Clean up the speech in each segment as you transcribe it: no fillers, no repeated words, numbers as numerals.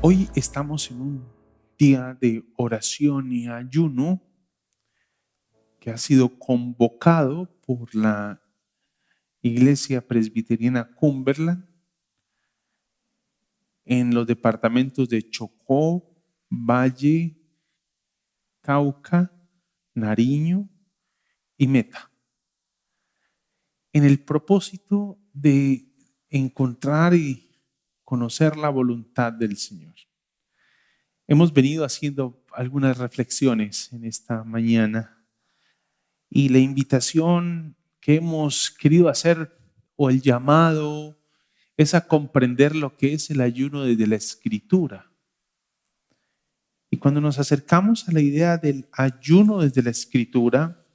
Hoy estamos en un día de oración y ayuno que ha sido convocado por la Iglesia Presbiteriana Cumberland en los departamentos de Chocó, Valle, Cauca, Nariño y Meta, en el propósito de encontrar y conocer la voluntad del Señor. Hemos venido haciendo algunas reflexiones en esta mañana y la invitación que hemos querido hacer o el llamado es a comprender lo que es el ayuno desde la Escritura. Y cuando nos acercamos a la idea del ayuno desde la Escritura,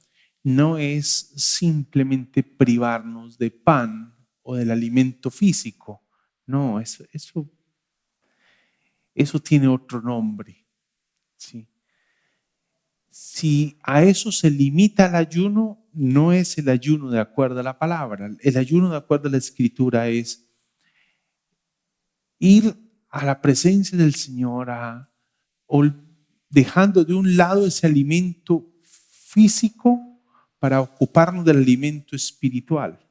no es simplemente privarnos de pan o del alimento físico. No, eso tiene otro nombre. ¿Sí? Si a eso se limita el ayuno, no es el ayuno de acuerdo a la palabra. El ayuno de acuerdo a la Escritura es ir a la presencia del Señor, dejando de un lado ese alimento físico para ocuparnos del alimento espiritual,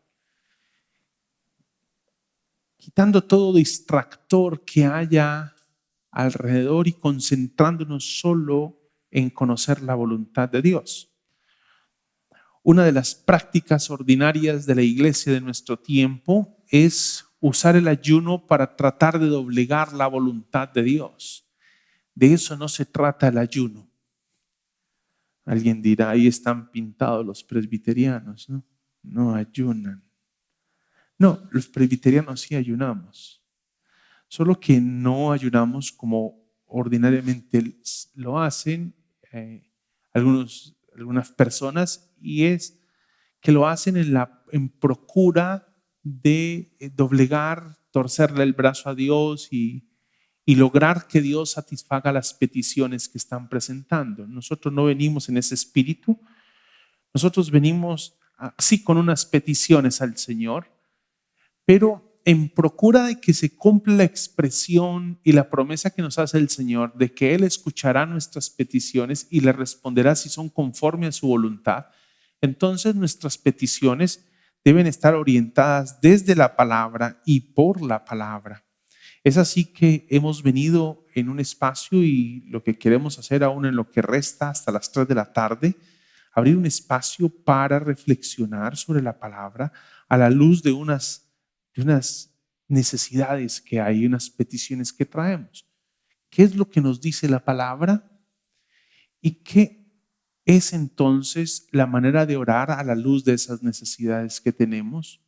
quitando todo distractor que haya alrededor y concentrándonos solo en conocer la voluntad de Dios. Una de las prácticas ordinarias de la iglesia de nuestro tiempo es usar el ayuno para tratar de doblegar la voluntad de Dios. De eso no se trata el ayuno. Alguien dirá, ahí están pintados los presbiterianos, ¿no? No ayunan. No, los presbiterianos sí ayunamos, solo que no ayunamos como ordinariamente lo hacen algunas personas, y es que lo hacen en procura de doblegar, torcerle el brazo a Dios y lograr que Dios satisfaga las peticiones que están presentando. Nosotros no venimos en ese espíritu, nosotros venimos sí con unas peticiones al Señor, pero en procura de que se cumpla la expresión y la promesa que nos hace el Señor de que Él escuchará nuestras peticiones y le responderá si son conforme a su voluntad. Entonces nuestras peticiones deben estar orientadas desde la palabra y por la palabra. Es así que hemos venido en un espacio, y lo que queremos hacer aún en lo que resta hasta las 3 de la tarde, abrir un espacio para reflexionar sobre la palabra a la luz de unas necesidades que hay, unas peticiones que traemos. ¿Qué es lo que nos dice la palabra? ¿Y qué es entonces la manera de orar a la luz de esas necesidades que tenemos,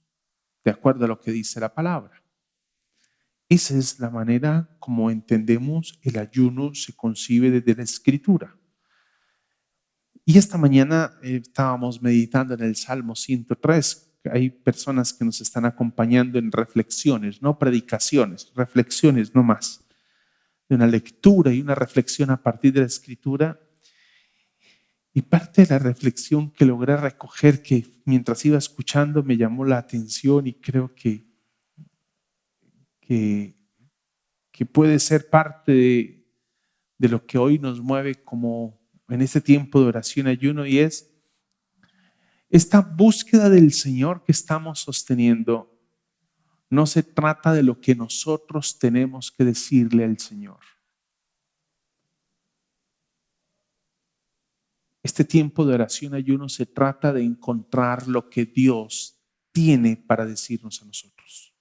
de acuerdo a lo que dice la palabra? Esa es la manera como entendemos el ayuno se concibe desde la Escritura. Y esta mañana estábamos meditando en el Salmo 103. Hay personas que nos están acompañando en reflexiones, no predicaciones, reflexiones no más, de una lectura y una reflexión a partir de la Escritura. Y parte de la reflexión que logré recoger, que mientras iba escuchando me llamó la atención y creo que puede ser parte de lo que hoy nos mueve como en este tiempo de oración y ayuno, y es esta búsqueda del Señor que estamos sosteniendo. No se trata de lo que nosotros tenemos que decirle al Señor. Este tiempo de oración y ayuno se trata de encontrar lo que Dios tiene para decirnos a nosotros.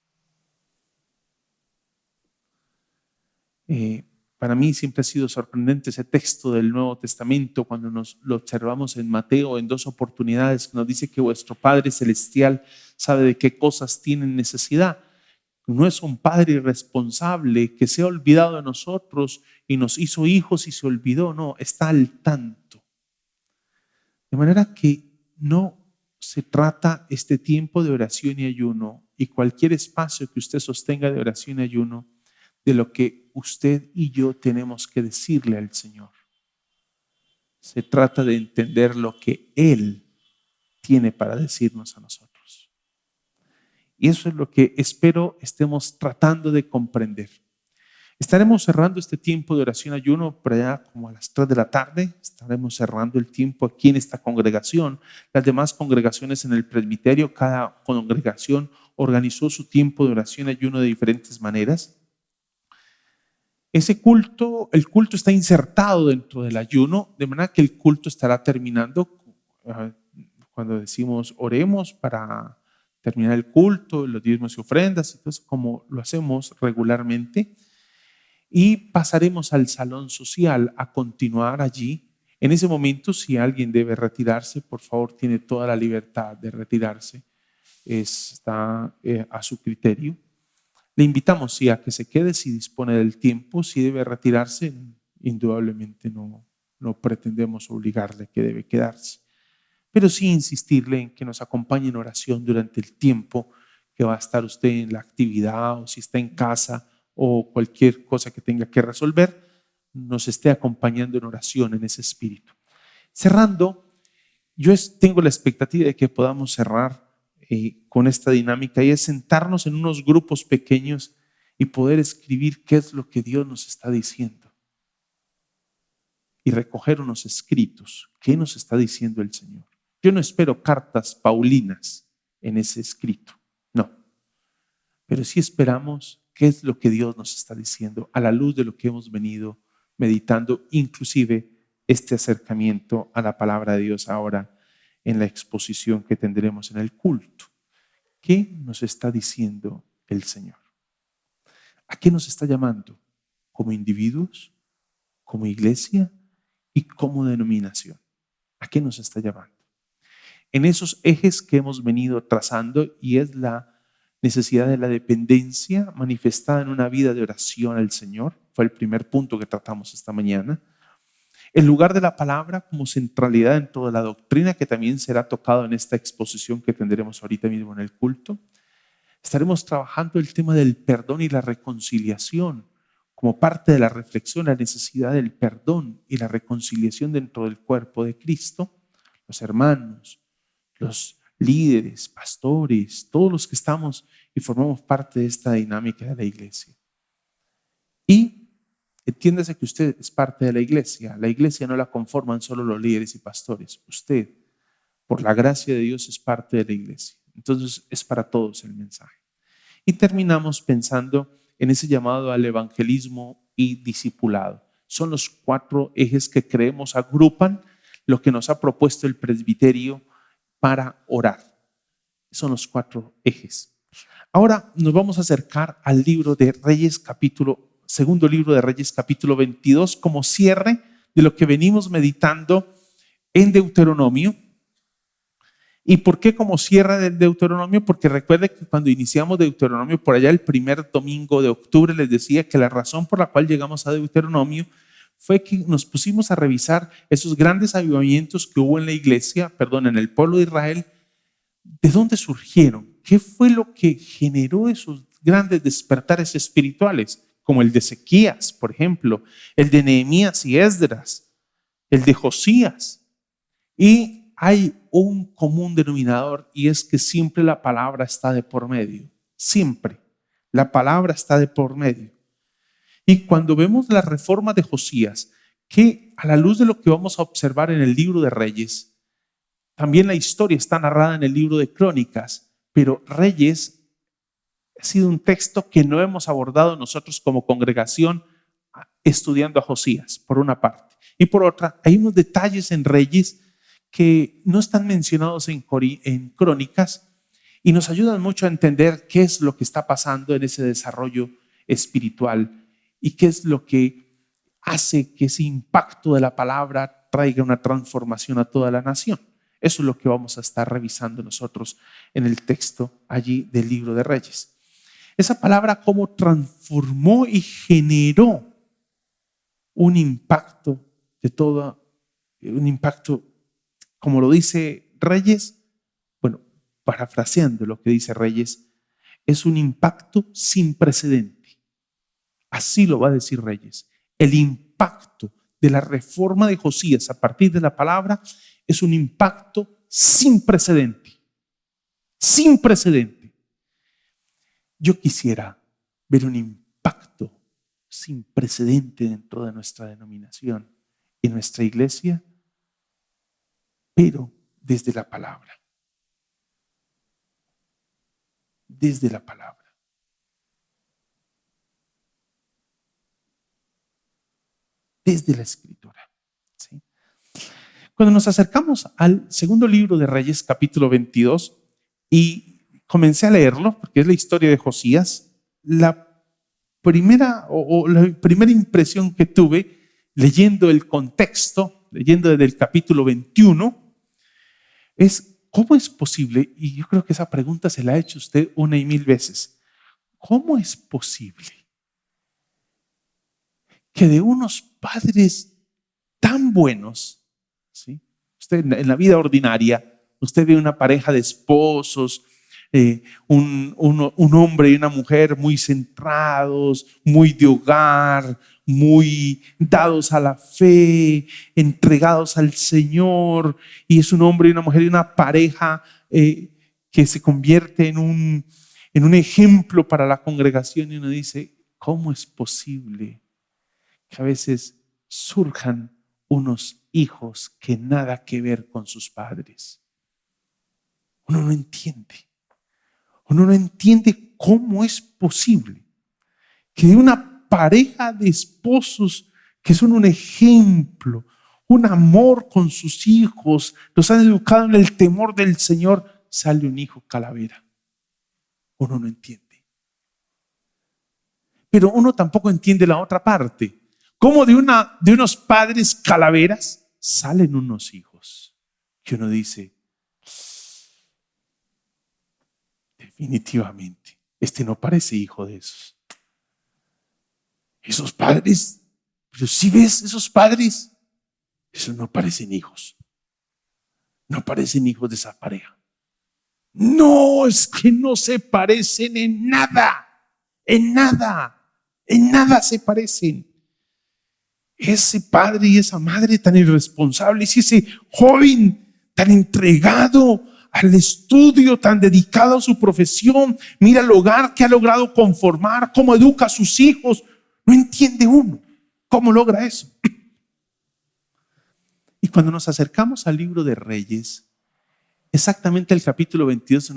Para mí siempre ha sido sorprendente ese texto del Nuevo Testamento cuando lo observamos en Mateo en 2 oportunidades, que nos dice que vuestro Padre Celestial sabe de qué cosas tienen necesidad. No es un Padre irresponsable que se ha olvidado de nosotros y nos hizo hijos y se olvidó. No, está al tanto. De manera que no se trata este tiempo de oración y ayuno y cualquier espacio que usted sostenga de oración y ayuno de lo que usted y yo tenemos que decirle al Señor. Se trata de entender lo que Él tiene para decirnos a nosotros. Y eso es lo que espero estemos tratando de comprender. Estaremos cerrando este tiempo de oración ayuno por allá como a las 3 de la tarde. Estaremos cerrando el tiempo aquí en esta congregación. Las demás congregaciones en el presbiterio, cada congregación organizó su tiempo de oración ayuno de diferentes maneras. Ese culto, el culto está insertado dentro del ayuno, de manera que el culto estará terminando cuando decimos oremos para terminar el culto, los diezmos y ofrendas, entonces como lo hacemos regularmente. Y pasaremos al salón social a continuar allí. En ese momento, si alguien debe retirarse, por favor, tiene toda la libertad de retirarse. Está a su criterio. Le invitamos sí, a que se quede si dispone del tiempo. Si debe retirarse, indudablemente no pretendemos obligarle que debe quedarse. Pero sí insistirle en que nos acompañe en oración durante el tiempo que va a estar usted en la actividad o si está en casa o cualquier cosa que tenga que resolver, nos esté acompañando en oración en ese espíritu. Cerrando, yo tengo la expectativa de que podamos cerrar con esta dinámica y es sentarnos en unos grupos pequeños y poder escribir qué es lo que Dios nos está diciendo y recoger unos escritos. ¿Qué nos está diciendo el Señor? Yo no espero cartas paulinas en ese escrito, no, pero sí esperamos qué es lo que Dios nos está diciendo a la luz de lo que hemos venido meditando, inclusive este acercamiento a la palabra de Dios ahora en la exposición que tendremos en el culto. ¿Qué nos está diciendo el Señor? ¿A qué nos está llamando? ¿Como individuos, como iglesia y como denominación? ¿A qué nos está llamando? En esos ejes que hemos venido trazando, y es la necesidad de la dependencia manifestada en una vida de oración al Señor, fue el primer punto que tratamos esta mañana. El lugar de la palabra como centralidad en toda la doctrina, que también será tocado en esta exposición que tendremos ahorita mismo en el culto. Estaremos trabajando el tema del perdón y la reconciliación como parte de la reflexión, la necesidad del perdón y la reconciliación dentro del cuerpo de Cristo. Los hermanos, los líderes, pastores, todos los que estamos y formamos parte de esta dinámica de la iglesia. Y entiéndase que usted es parte de la iglesia. La iglesia no la conforman solo los líderes y pastores. Usted, por la gracia de Dios, es parte de la iglesia. Entonces es para todos el mensaje. Y terminamos pensando en ese llamado al evangelismo y discipulado. Son los 4 ejes que creemos agrupan lo que nos ha propuesto el presbiterio para orar. Son los 4 ejes. Ahora nos vamos a acercar al libro de Reyes, segundo libro de Reyes, capítulo 22, como cierre de lo que venimos meditando en Deuteronomio. ¿Y por qué como cierre del Deuteronomio? Porque recuerde que cuando iniciamos Deuteronomio, por allá el primer domingo de octubre, les decía que la razón por la cual llegamos a Deuteronomio fue que nos pusimos a revisar esos grandes avivamientos que hubo en la iglesia, en el pueblo de Israel. ¿De dónde surgieron? ¿Qué fue lo que generó esos grandes despertares espirituales? Como el de Ezequías, por ejemplo, el de Nehemías y Esdras, el de Josías. Y hay un común denominador, y es que siempre la palabra está de por medio. Siempre la palabra está de por medio. Y cuando vemos la reforma de Josías, que a la luz de lo que vamos a observar en el libro de Reyes, también la historia está narrada en el libro de Crónicas, pero Reyes ha sido un texto que no hemos abordado nosotros como congregación estudiando a Josías, por una parte. Y por otra, hay unos detalles en Reyes que no están mencionados en Crónicas y nos ayudan mucho a entender qué es lo que está pasando en ese desarrollo espiritual y qué es lo que hace que ese impacto de la palabra traiga una transformación a toda la nación. Eso es lo que vamos a estar revisando nosotros en el texto allí del libro de Reyes. Esa palabra cómo transformó y generó un impacto un impacto, como lo dice Reyes, parafraseando lo que dice Reyes, es un impacto sin precedente. Así lo va a decir Reyes. El impacto de la reforma de Josías a partir de la palabra es un impacto sin precedente. Sin precedente. Yo quisiera ver un impacto sin precedente dentro de nuestra denominación y nuestra iglesia, pero desde la palabra. Desde la palabra. Desde la Escritura. ¿Sí? Cuando nos acercamos al segundo libro de Reyes, capítulo 22, y comencé a leerlo, porque es la historia de Josías, la primera impresión que tuve leyendo el contexto, leyendo desde el capítulo 21, es ¿cómo es posible? Y yo creo que esa pregunta se la ha hecho usted una y mil veces. ¿Cómo es posible que de unos padres tan buenos, ¿sí? Usted en la vida ordinaria, usted ve una pareja de esposos, un hombre y una mujer muy centrados, muy de hogar, muy dados a la fe, entregados al Señor, y es un hombre y una mujer y una pareja que se convierte en un ejemplo para la congregación, y uno dice, ¿cómo es posible que a veces surjan unos hijos que nada que ver con sus padres? Uno no entiende. Uno no entiende cómo es posible que de una pareja de esposos que son un ejemplo, un amor con sus hijos, los han educado en el temor del Señor, sale un hijo calavera. Uno no entiende. Pero uno tampoco entiende la otra parte. ¿Cómo de unos padres calaveras salen unos hijos? Que uno dice, definitivamente, este no parece hijo de esos. Esos padres, pero si ves esos padres, esos no parecen hijos. No parecen hijos de esa pareja. No, es que no se parecen en nada. En nada. En nada se parecen. Ese padre y esa madre tan irresponsables, y ese joven tan entregado al estudio, tan dedicado a su profesión, mira el hogar que ha logrado conformar, cómo educa a sus hijos. No entiende uno cómo logra eso. Y cuando nos acercamos al libro de Reyes, exactamente el capítulo 22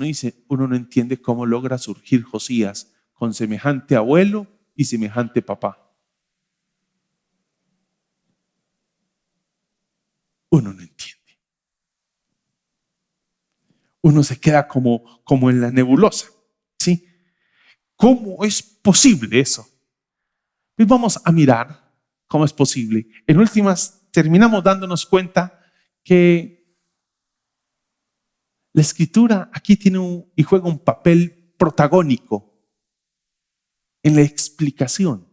uno no entiende cómo logra surgir Josías con semejante abuelo y semejante papá. Uno no entiende. Uno se queda como en la nebulosa, ¿sí? ¿Cómo es posible eso? Pues vamos a mirar cómo es posible. En últimas, terminamos dándonos cuenta que la Escritura aquí tiene y juega un papel protagónico en la explicación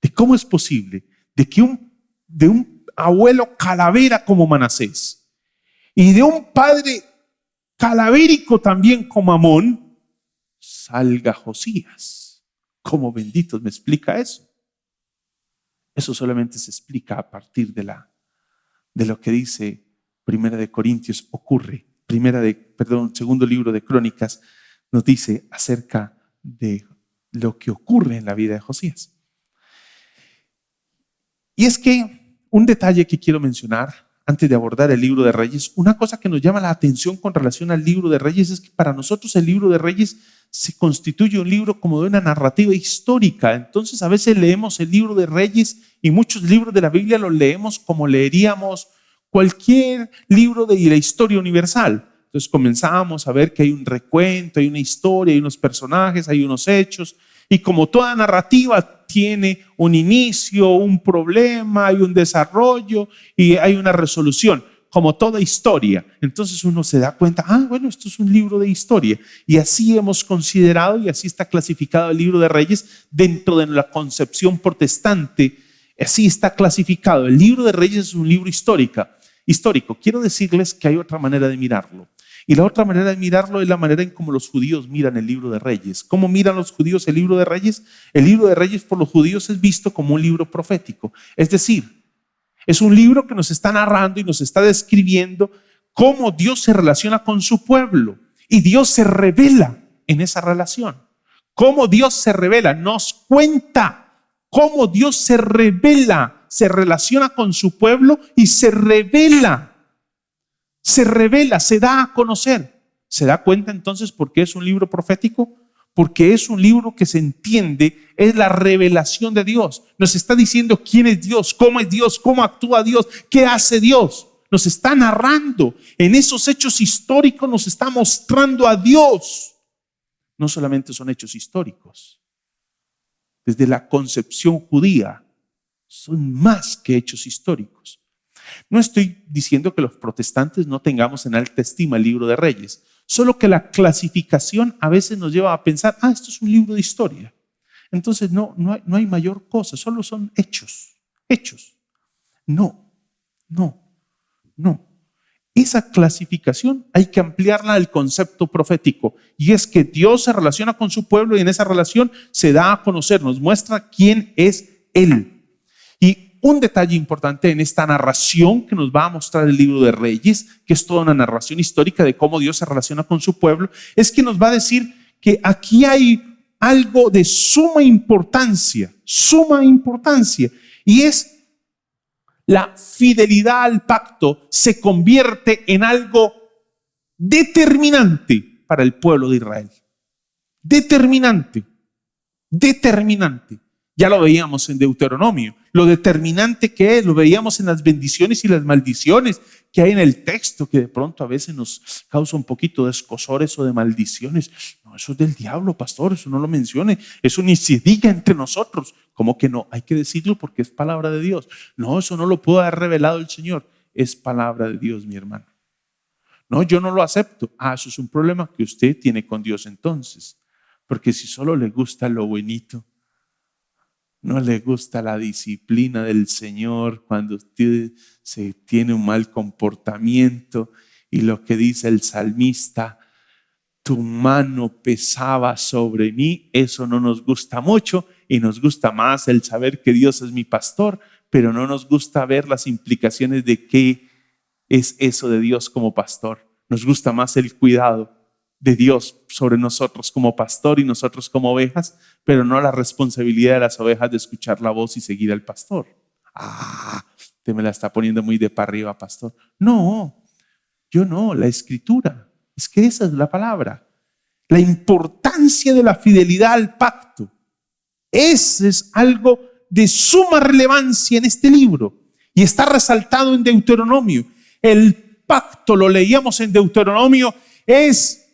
de cómo es posible de que de un abuelo calavera como Manasés y de un padre calavérico también como Amón salga Josías. ¿Cómo benditos me explica eso? Eso solamente se explica a partir de lo que dice Primera de Corintios ocurre. Segundo libro de Crónicas nos dice acerca de lo que ocurre en la vida de Josías. Y es que un detalle que quiero mencionar antes de abordar el libro de Reyes, una cosa que nos llama la atención con relación al libro de Reyes es que para nosotros el libro de Reyes se constituye un libro como de una narrativa histórica. Entonces a veces leemos el libro de Reyes y muchos libros de la Biblia los leemos como leeríamos cualquier libro de la historia universal. Entonces comenzamos a ver que hay un recuento, hay una historia, hay unos personajes, hay unos hechos, y como toda narrativa tiene un inicio, un problema, hay un desarrollo y hay una resolución, como toda historia. Entonces uno se da cuenta, bueno, esto es un libro de historia, y así hemos considerado y así está clasificado el libro de Reyes dentro de la concepción protestante. Así está clasificado. El libro de Reyes es un libro histórico. Quiero decirles que hay otra manera de mirarlo. Y la otra manera de mirarlo es la manera en cómo los judíos miran el libro de Reyes. ¿Cómo miran los judíos el libro de Reyes? El libro de Reyes por los judíos es visto como un libro profético. Es decir, es un libro que nos está narrando y nos está describiendo cómo Dios se relaciona con su pueblo. Y Dios se revela en esa relación. Cómo Dios se revela, nos cuenta cómo Dios se revela, se relaciona con su pueblo y se revela, se da a conocer. ¿Se da cuenta entonces por qué es un libro profético? Porque es un libro que se entiende, es la revelación de Dios. Nos está diciendo quién es Dios, cómo actúa Dios, qué hace Dios. Nos está narrando, en esos hechos históricos nos está mostrando a Dios. No solamente son hechos históricos, desde la concepción judía son más que hechos históricos. No estoy diciendo que los protestantes no tengamos en alta estima el libro de Reyes, solo que la clasificación a veces nos lleva a pensar, esto es un libro de historia. Entonces no hay mayor cosa, solo son hechos. No. Esa clasificación hay que ampliarla al concepto profético, y es que Dios se relaciona con su pueblo y en esa relación se da a conocer, nos muestra quién es Él. Y un detalle importante en esta narración que nos va a mostrar el libro de Reyes, que es toda una narración histórica de cómo Dios se relaciona con su pueblo, es que nos va a decir que aquí hay algo de suma importancia, y es la fidelidad al pacto se convierte en algo determinante para el pueblo de Israel. Determinante. Ya lo veíamos en Deuteronomio. Lo determinante que es, lo veíamos en las bendiciones y las maldiciones que hay en el texto, que de pronto a veces nos causa un poquito de escozor eso de maldiciones. No, eso es del diablo, pastor, eso no lo mencione, eso ni se diga entre nosotros. ¿Cómo que no? Hay que decirlo porque es palabra de Dios. No, eso no lo pudo haber revelado el Señor. Es palabra de Dios, mi hermano. No, yo no lo acepto. Eso es un problema que usted tiene con Dios entonces. Porque si solo le gusta lo buenito, no le gusta la disciplina del Señor, cuando usted se tiene un mal comportamiento, y lo que dice el salmista, tu mano pesaba sobre mí, eso no nos gusta mucho, y nos gusta más el saber que Dios es mi pastor, pero no nos gusta ver las implicaciones de qué es eso de Dios como pastor. Nos gusta más el cuidado de Dios sobre nosotros como pastor y nosotros como ovejas, pero no la responsabilidad de las ovejas de escuchar la voz y seguir al pastor. Usted me la está poniendo muy de para arriba, pastor. No, yo no, la escritura. Es que esa es la palabra. La importancia de la fidelidad al pacto. Ese es algo de suma relevancia en este libro y está resaltado en Deuteronomio. El pacto, lo leíamos en Deuteronomio, es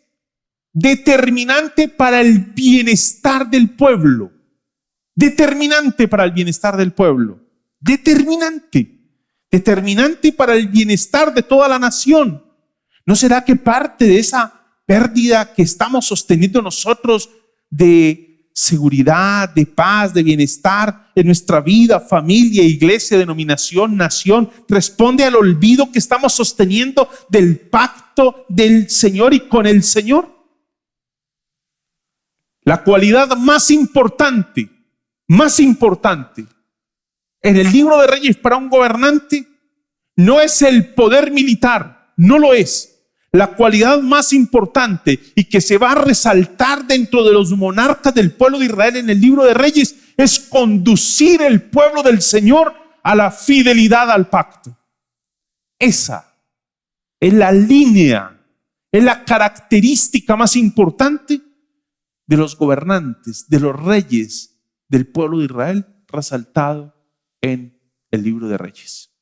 determinante para el bienestar del pueblo. Determinante para el bienestar del pueblo. Determinante para el bienestar de toda la nación. ¿No será que parte de esa pérdida que estamos sosteniendo nosotros de seguridad, de paz, de bienestar en nuestra vida, familia, iglesia, denominación, nación, responde al olvido que estamos sosteniendo del pacto del Señor y con el Señor? La cualidad más importante en el libro de Reyes para un gobernante no es el poder militar, no lo es. La cualidad más importante y que se va a resaltar dentro de los monarcas del pueblo de Israel en el libro de Reyes es conducir el pueblo del Señor a la fidelidad al pacto. Esa es la línea, es la característica más importante de los gobernantes, de los reyes del pueblo de Israel, resaltado en el libro de Reyes.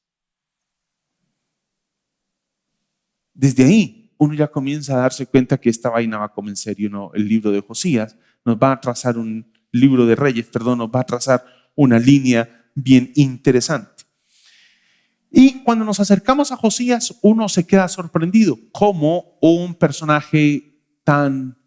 Desde ahí uno ya comienza a darse cuenta que esta vaina va como en serio, ¿no? El libro de Josías nos va a trazar un libro de Reyes, nos va a trazar una línea bien interesante. Y cuando nos acercamos a Josías, uno se queda sorprendido cómo un personaje tan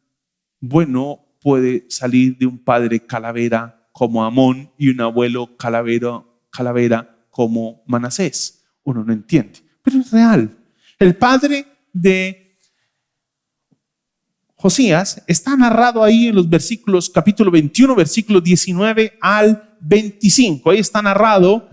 bueno puede salir de un padre calavera como Amón y un abuelo calavera como Manasés. Uno no entiende, pero es real. El padre de Josías está narrado ahí en los versículos, capítulo 21, versículos 19 al 25. Ahí está narrado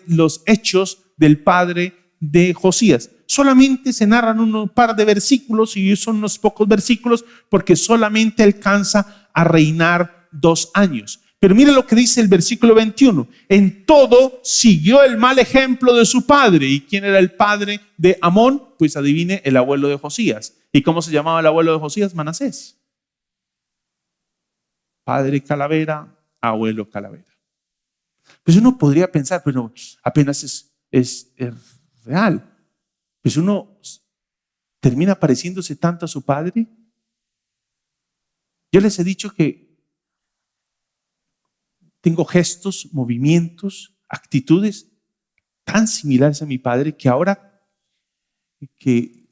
los hechos del padre de Josías. Solamente se narran un par de versículos y son unos pocos versículos porque solamente alcanza a reinar 2 años. Pero mire lo que dice el versículo 21. En todo siguió el mal ejemplo de su padre. ¿Y quién era el padre de Amón? Pues adivine, el abuelo de Josías. ¿Y cómo se llamaba el abuelo de Josías? Manasés. Padre calavera, abuelo calavera. Pues uno podría pensar, pero apenas es real. Pues uno termina pareciéndose tanto a su padre. Yo les he dicho que tengo gestos, movimientos, actitudes tan similares a mi padre que ahora que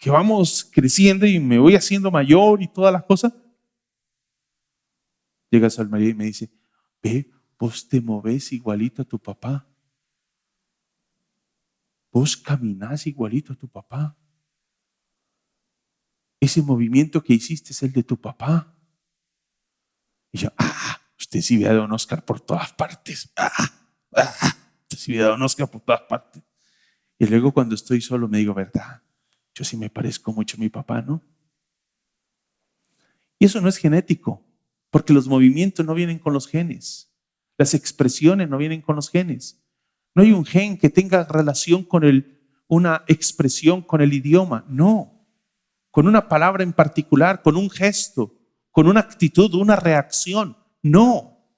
vamos creciendo y me voy haciendo mayor y todas las cosas, llega Sol María y me dice, ve, vos te movés igualito a tu papá. Vos caminás igualito a tu papá. Ese movimiento que hiciste es el de tu papá. Y yo, usted sí ve a don Oscar por todas partes. Usted sí ve a don Oscar por todas partes. Y luego cuando estoy solo me digo, ¿verdad? Yo sí me parezco mucho a mi papá, ¿no? Y eso no es genético, porque los movimientos no vienen con los genes. Las expresiones no vienen con los genes. No hay un gen que tenga relación con una expresión con el idioma. No. Con una palabra en particular, con un gesto, con una actitud, una reacción. No.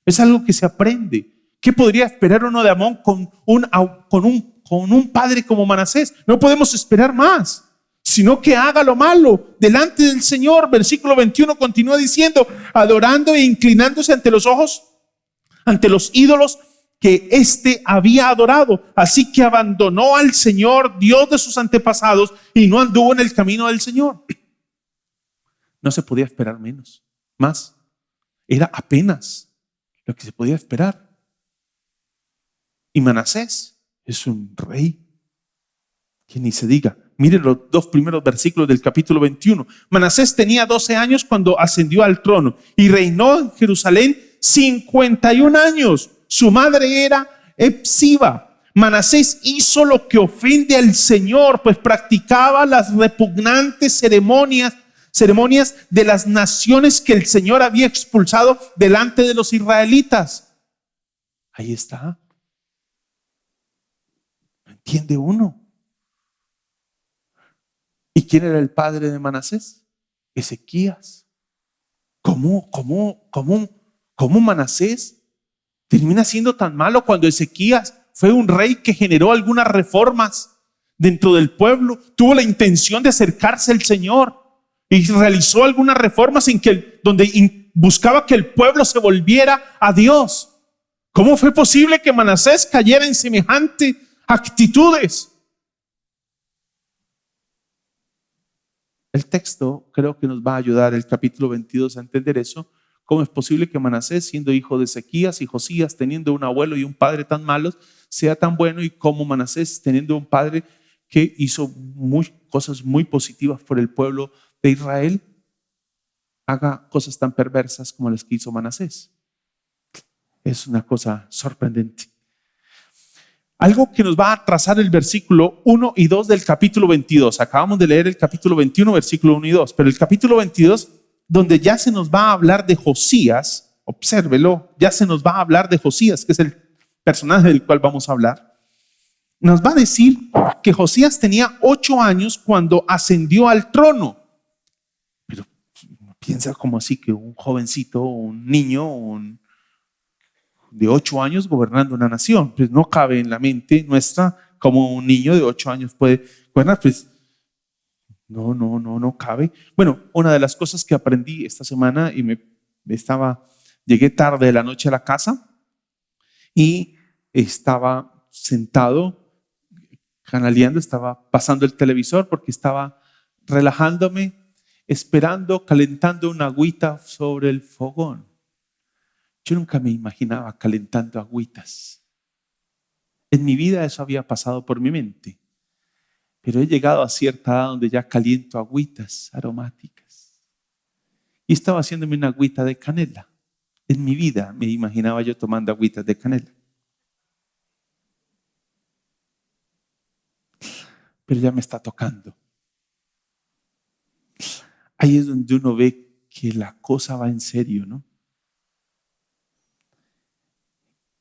Es algo que se aprende. ¿Qué podría esperar uno de Amón con un padre como Manasés? No podemos esperar más, sino que haga lo malo delante del Señor. Versículo 21 continúa diciendo, adorando e inclinándose ante los ídolos que éste había adorado. Así que abandonó al Señor, Dios de sus antepasados, y no anduvo en el camino del Señor. No se podía esperar más. Era apenas lo que se podía esperar. Y Manasés es un rey que ni se diga. Miren los 2 primeros versículos del capítulo 21. Manasés tenía 12 años cuando ascendió al trono y reinó en Jerusalén 51 años. Su madre era Hepsiba. Manasés hizo lo que ofende al Señor, pues practicaba las repugnantes ceremonias de las naciones que el Señor había expulsado delante de los israelitas. Ahí está. ¿No entiende uno? ¿Y quién era el padre de Manasés? Ezequías. ¿Cómo Manasés termina siendo tan malo cuando Ezequías fue un rey que generó algunas reformas dentro del pueblo? Tuvo la intención de acercarse al Señor y realizó algunas reformas donde buscaba que el pueblo se volviera a Dios. ¿Cómo fue posible que Manasés cayera en semejantes actitudes? El texto creo que nos va a ayudar, el capítulo 22, a entender eso. ¿Cómo es posible que Manasés, siendo hijo de Ezequías y Josías, teniendo un abuelo y un padre tan malos, sea tan bueno? Y cómo Manasés, teniendo un padre que hizo cosas muy positivas por el pueblo de Israel, haga cosas tan perversas como las que hizo Manasés. Es una cosa sorprendente. Algo que nos va a trazar el versículo 1 y 2 del capítulo 22. Acabamos de leer el capítulo 21, versículo 1 y 2. Pero el capítulo 22, donde ya se nos va a hablar de Josías, obsérvelo, ya se nos va a hablar de Josías, que es el personaje del cual vamos a hablar. Nos va a decir que Josías tenía 8 años cuando ascendió al trono. Pero piensa como así que un jovencito, un niño, de 8 años gobernando una nación. Pues no cabe en la mente nuestra como un niño de 8 años puede gobernar. Pues no cabe. Bueno, una de las cosas que aprendí esta semana y llegué tarde de la noche a la casa y estaba sentado canaleando, estaba pasando el televisor porque estaba relajándome, esperando, calentando una agüita sobre el fogón. Yo nunca me imaginaba calentando agüitas. En mi vida eso había pasado por mi mente, pero he llegado a cierta edad donde ya caliento agüitas aromáticas. Y estaba haciéndome una agüita de canela. En mi vida me imaginaba yo tomando agüitas de canela. Pero ya me está tocando. Ahí es donde uno ve que la cosa va en serio, ¿no?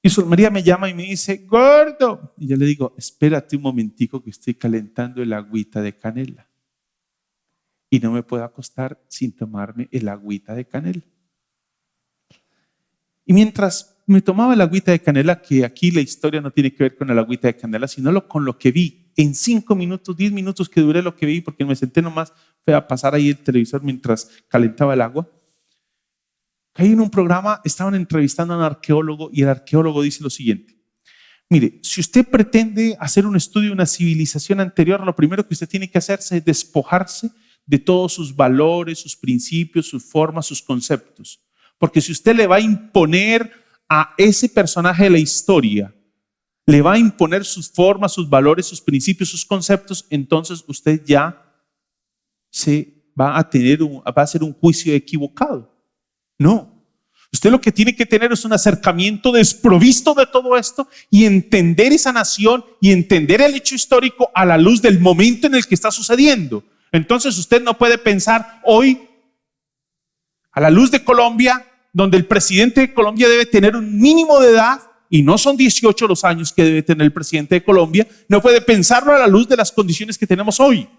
Y Sor María me llama y me dice, gordo. Y yo le digo, espérate un momentico que estoy calentando el agüita de canela. Y no me puedo acostar sin tomarme el agüita de canela. Y mientras me tomaba el agüita de canela, que aquí la historia no tiene que ver con el agüita de canela, sino con lo que vi. En 5 minutos, 10 minutos que duré lo que vi, porque me senté nomás, fue a pasar ahí el televisor mientras calentaba el agua. Caí en un programa, estaban entrevistando a un arqueólogo y el arqueólogo dice lo siguiente. Mire, si usted pretende hacer un estudio de una civilización anterior, lo primero que usted tiene que hacerse es despojarse de todos sus valores, sus principios, sus formas, sus conceptos. Porque si usted le va a imponer a ese personaje de la historia, le va a imponer sus formas, sus valores, sus principios, sus conceptos, entonces usted ya se va a hacer un juicio equivocado. No, usted lo que tiene que tener es un acercamiento desprovisto de todo esto y entender esa nación y entender el hecho histórico a la luz del momento en el que está sucediendo. Entonces usted no puede pensar hoy a la luz de Colombia, donde el presidente de Colombia debe tener un mínimo de edad y no son 18 los años que debe tener el presidente de Colombia, no puede pensarlo a la luz de las condiciones que tenemos hoy.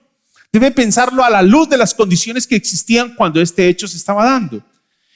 Debe pensarlo a la luz de las condiciones que existían cuando este hecho se estaba dando.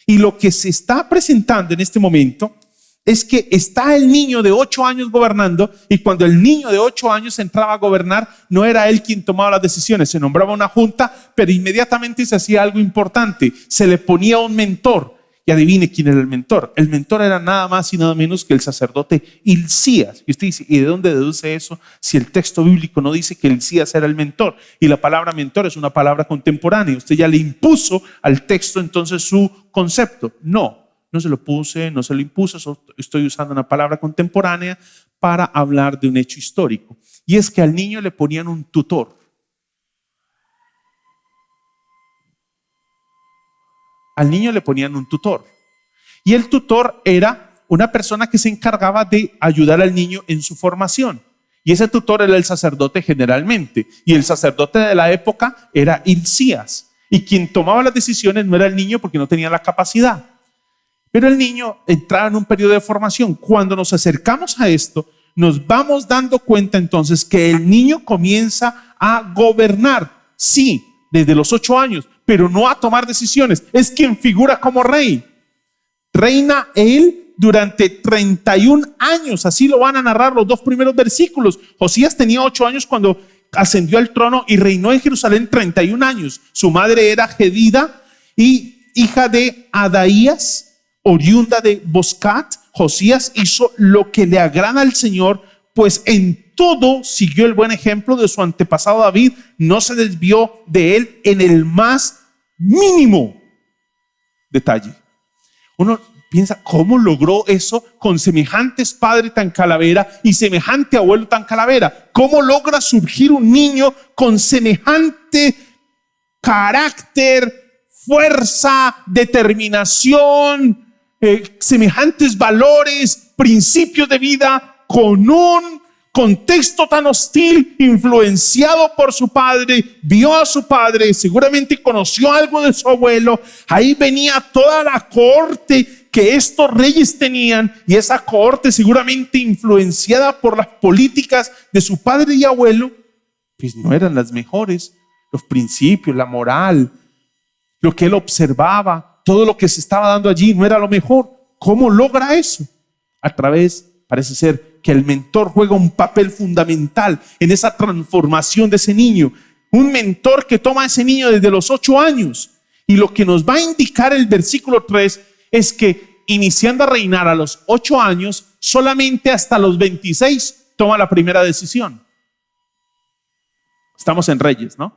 Y lo que se está presentando en este momento es que está el niño de 8 años gobernando y cuando el niño de 8 años entraba a gobernar, no era él quien tomaba las decisiones, se nombraba una junta, pero inmediatamente se hacía algo importante, se le ponía un mentor. Y adivine quién era el mentor. El mentor era nada más y nada menos que el sacerdote Hilcías. Y usted dice, ¿y de dónde deduce eso si el texto bíblico no dice que Hilcías era el mentor? Y la palabra mentor es una palabra contemporánea. Usted ya le impuso al texto entonces su concepto. No se lo puse, no se lo impuso. Estoy usando una palabra contemporánea para hablar de un hecho histórico. Y es que al niño le ponían un tutor. Al niño le ponían un tutor y el tutor era una persona que se encargaba de ayudar al niño en su formación y ese tutor era el sacerdote generalmente y el sacerdote de la época era Hilcías y quien tomaba las decisiones no era el niño porque no tenía la capacidad, pero el niño entraba en un periodo de formación. Cuando nos acercamos a esto nos vamos dando cuenta entonces que el niño comienza a gobernar, sí, desde los 8 años, pero no a tomar decisiones. Es quien figura como rey. Reina él durante 31 años. Así lo van a narrar los 2 primeros versículos. Josías tenía 8 años cuando ascendió al trono y reinó en Jerusalén 31 años. Su madre era Gedida y hija de Adaías, oriunda de Boscat. Josías hizo lo que le agrada al Señor, pues en todo siguió el buen ejemplo de su antepasado David, no se desvió de él en el más mínimo detalle. Uno piensa, ¿cómo logró eso con semejantes padre tan calavera y semejante abuelo tan calavera? ¿Cómo logra surgir un niño con semejante carácter, fuerza, determinación, semejantes valores, principios de vida, con un contexto tan hostil, influenciado por su padre, vio a su padre, seguramente conoció algo de su abuelo, ahí venía toda la cohorte que estos reyes tenían y esa cohorte seguramente influenciada por las políticas de su padre y abuelo, pues no eran las mejores, los principios, la moral, lo que él observaba, todo lo que se estaba dando allí no era lo mejor. ¿Cómo logra eso? A través, parece ser, que el mentor juega un papel fundamental en esa transformación de ese niño. Un mentor que toma a ese niño desde los 8 años. Y lo que nos va a indicar el versículo 3 es que iniciando a reinar a los 8 años, solamente hasta los 26 toma la primera decisión. Estamos en Reyes, ¿no?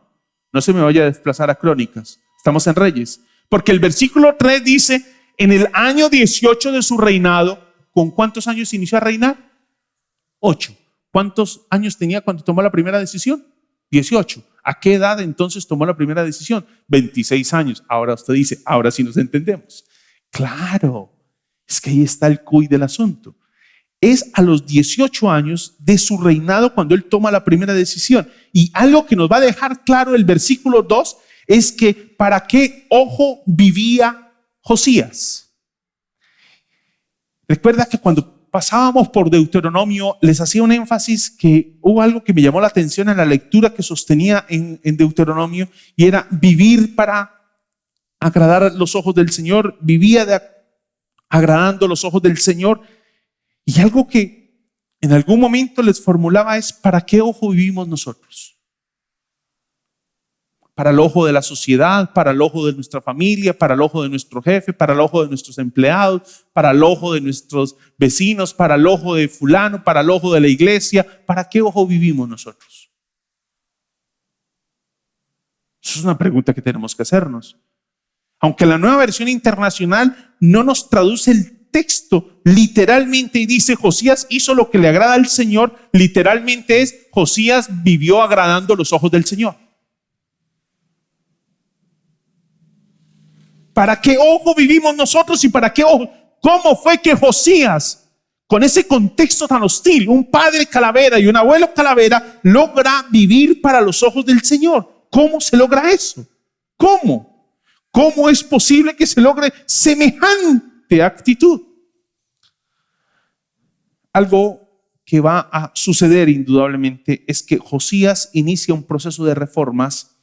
No se me vaya a desplazar a Crónicas. Estamos en Reyes. Porque el versículo 3 dice, en el año 18 de su reinado, ¿con cuántos años inició a reinar? 8. ¿Cuántos años tenía cuando tomó la primera decisión? 18. ¿A qué edad entonces tomó la primera decisión? 26 años. Ahora usted dice, ahora sí nos entendemos. Claro, es que ahí está el cuy del asunto. Es a los 18 años de su reinado cuando él toma la primera decisión. Y algo que nos va a dejar claro el versículo 2 es que ¿para qué ojo vivía Josías? Recuerda que cuando pasábamos por Deuteronomio, les hacía un énfasis que hubo algo que me llamó la atención en la lectura que sostenía en Deuteronomio, y era vivir para agradar los ojos del Señor. Vivía agradando los ojos del Señor. Y algo que en algún momento les formulaba es: ¿para qué ojo vivimos nosotros? Para el ojo de la sociedad, para el ojo de nuestra familia, para el ojo de nuestro jefe, para el ojo de nuestros empleados, para el ojo de nuestros vecinos, para el ojo de fulano, para el ojo de la iglesia. ¿Para qué ojo vivimos nosotros? Eso es una pregunta que tenemos que hacernos. Aunque la Nueva Versión Internacional no nos traduce el texto literalmente y dice Josías hizo lo que le agrada al Señor, literalmente es Josías vivió agradando los ojos del Señor. ¿Para qué ojo vivimos nosotros y para qué ojo? ¿Cómo fue que Josías, con ese contexto tan hostil, un padre calavera y un abuelo calavera, logra vivir para los ojos del Señor? ¿Cómo se logra eso? ¿Cómo? ¿Cómo es posible que se logre semejante actitud? Algo que va a suceder indudablemente es que Josías inicia un proceso de reformas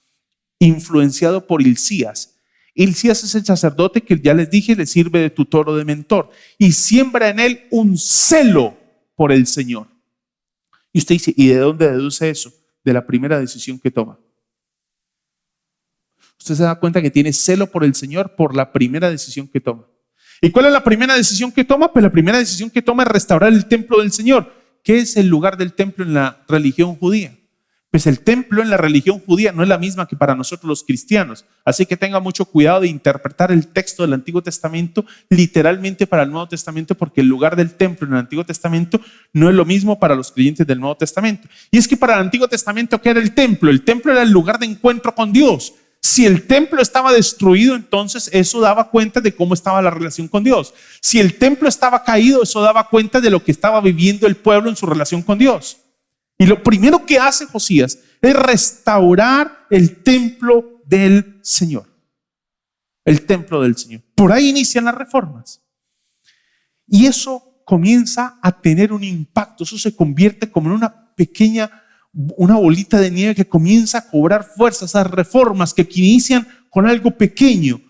influenciado por Hilcías. Hilcías es el sacerdote que ya les dije le sirve de tutor o de mentor y siembra en él un celo por el Señor. Y usted dice, ¿y de dónde deduce eso? De la primera decisión que toma. Usted se da cuenta que tiene celo por el Señor por la primera decisión que toma. ¿Y cuál es la primera decisión que toma? Pues la primera decisión que toma es restaurar el templo del Señor. ¿Qué es el lugar del templo en la religión judía? Pues el templo en la religión judía no es la misma que para nosotros los cristianos. Así que tenga mucho cuidado de interpretar el texto del Antiguo Testamento literalmente para el Nuevo Testamento, porque el lugar del templo en el Antiguo Testamento no es lo mismo para los creyentes del Nuevo Testamento. Y es que para el Antiguo Testamento, ¿qué era el templo? El templo era el lugar de encuentro con Dios. Si el templo estaba destruido, entonces eso daba cuenta de cómo estaba la relación con Dios. Si el templo estaba caído, eso daba cuenta de lo que estaba viviendo el pueblo en su relación con Dios. Y lo primero que hace Josías es restaurar el templo del Señor. El templo del Señor. Por ahí inician las reformas. Y eso comienza a tener un impacto. Eso se convierte como en una bolita de nieve que comienza a cobrar fuerza. Esas reformas que inician con algo pequeño,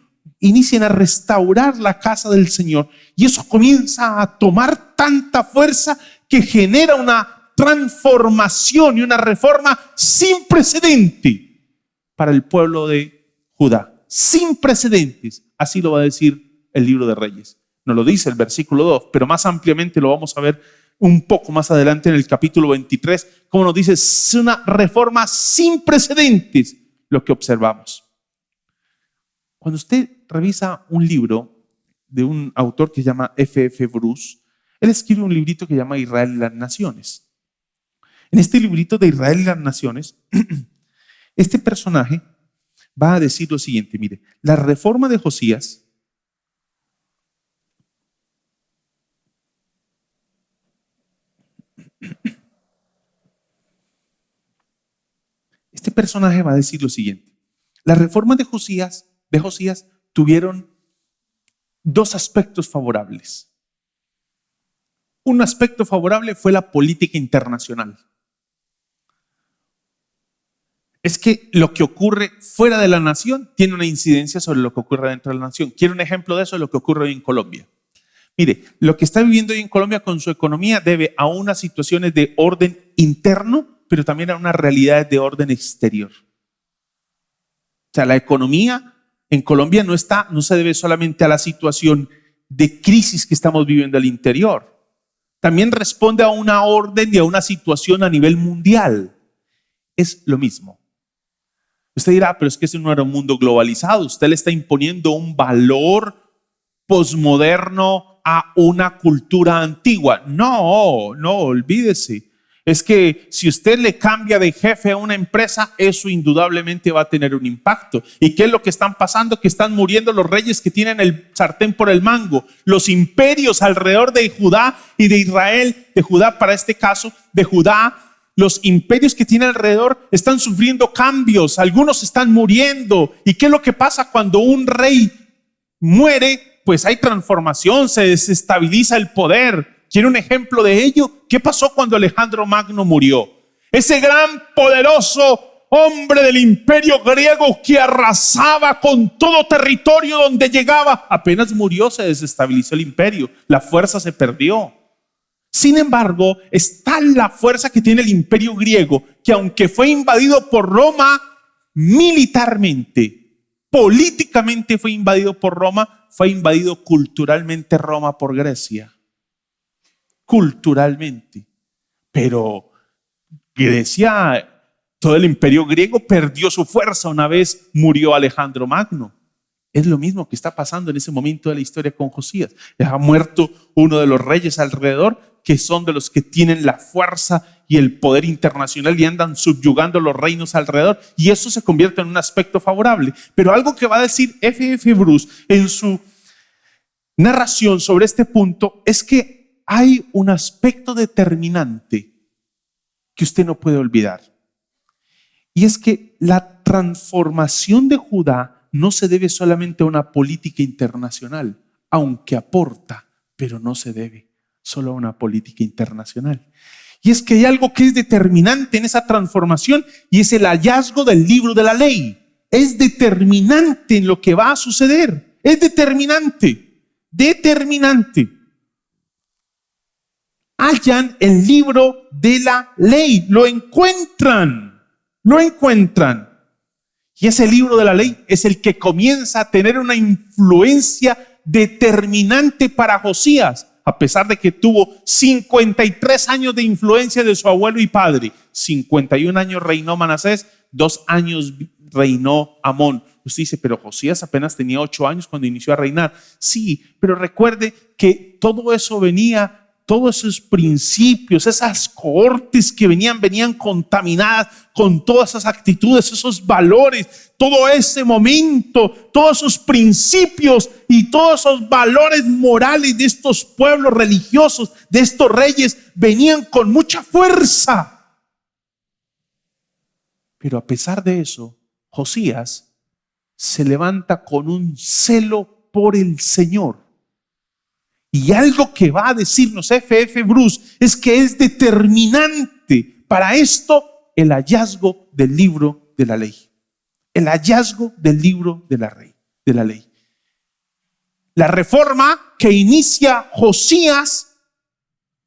inician a restaurar la casa del Señor. Y eso comienza a tomar tanta fuerza que genera una transformación y una reforma sin precedente para el pueblo de Judá. Sin precedentes. Así lo va a decir el libro de Reyes. No lo dice el versículo 2, pero más ampliamente lo vamos a ver un poco más adelante en el capítulo 23, como nos dice, es una reforma sin precedentes lo que observamos. Cuando usted revisa un libro de un autor que se llama F.F. Bruce, él escribe un librito que se llama Israel y las Naciones. En este librito de Israel y las Naciones, este personaje va a decir lo siguiente, mire, la reforma de Josías este personaje va a decir lo siguiente, las reformas de Josías tuvieron dos aspectos favorables. Un aspecto favorable fue la política internacional. Es que lo que ocurre fuera de la nación tiene una incidencia sobre lo que ocurre dentro de la nación. Quiero un ejemplo de eso, de lo que ocurre hoy en Colombia. Mire, lo que está viviendo hoy en Colombia con su economía debe a unas situaciones de orden interno, pero también a unas realidades de orden exterior. O sea, la economía en Colombia no se debe solamente a la situación de crisis que estamos viviendo al interior. También responde a una orden y a una situación a nivel mundial. Es lo mismo. Usted dirá, pero es que ese no era un mundo globalizado. Usted le está imponiendo un valor posmoderno a una cultura antigua. No, olvídese. Es que si usted le cambia de jefe a una empresa, eso indudablemente va a tener un impacto. ¿Y qué es lo que están pasando? Que están muriendo los reyes que tienen el sartén por el mango. Los imperios alrededor de Judá y de Israel, de Judá para este caso, de Judá, los imperios que tiene alrededor están sufriendo cambios, algunos están muriendo. ¿Y qué es lo que pasa cuando un rey muere? Pues hay transformación, se desestabiliza el poder. ¿Quiere un ejemplo de ello? ¿Qué pasó cuando Alejandro Magno murió? Ese gran, poderoso hombre del imperio griego que arrasaba con todo territorio donde llegaba, apenas murió se desestabilizó el imperio, la fuerza se perdió. Sin embargo, está la fuerza que tiene el imperio griego, que aunque fue invadido por Roma militarmente, políticamente fue invadido por Roma, fue invadido culturalmente Roma por Grecia. Culturalmente. Pero Grecia, todo el imperio griego perdió su fuerza una vez murió Alejandro Magno. Es lo mismo que está pasando en ese momento de la historia con Josías. Ha muerto uno de los reyes alrededor, que son de los que tienen la fuerza y el poder internacional y andan subyugando los reinos alrededor, y eso se convierte en un aspecto favorable. Pero algo que va a decir F.F. Bruce en su narración sobre este punto es que hay un aspecto determinante que usted no puede olvidar, y es que la transformación de Judá no se debe solamente a una política internacional, aunque aporta, pero no se debe solo a una política internacional. Y es que hay algo que es determinante en esa transformación, y es el hallazgo del libro de la ley. Es determinante en lo que va a suceder. Es determinante. Hallan el libro de la ley. Lo encuentran. Y ese libro de la ley es el que comienza a tener una influencia determinante para Josías. A pesar de que tuvo 53 años de influencia de su abuelo y padre, 51 años reinó Manasés, 2 años reinó Amón. Usted dice, pero Josías apenas tenía 8 años cuando inició a reinar. Sí, pero recuerde que todo eso venía, todos esos principios, esas cohortes que venían contaminadas con todas esas actitudes, esos valores, todo ese momento, todos esos principios y todos esos valores morales de estos pueblos religiosos, de estos reyes, venían con mucha fuerza. Pero a pesar de eso, Josías se levanta con un celo por el Señor. Y algo que va a decirnos F.F. Bruce es que es determinante para esto el hallazgo del libro de la ley. El hallazgo del libro de la ley. La reforma que inicia Josías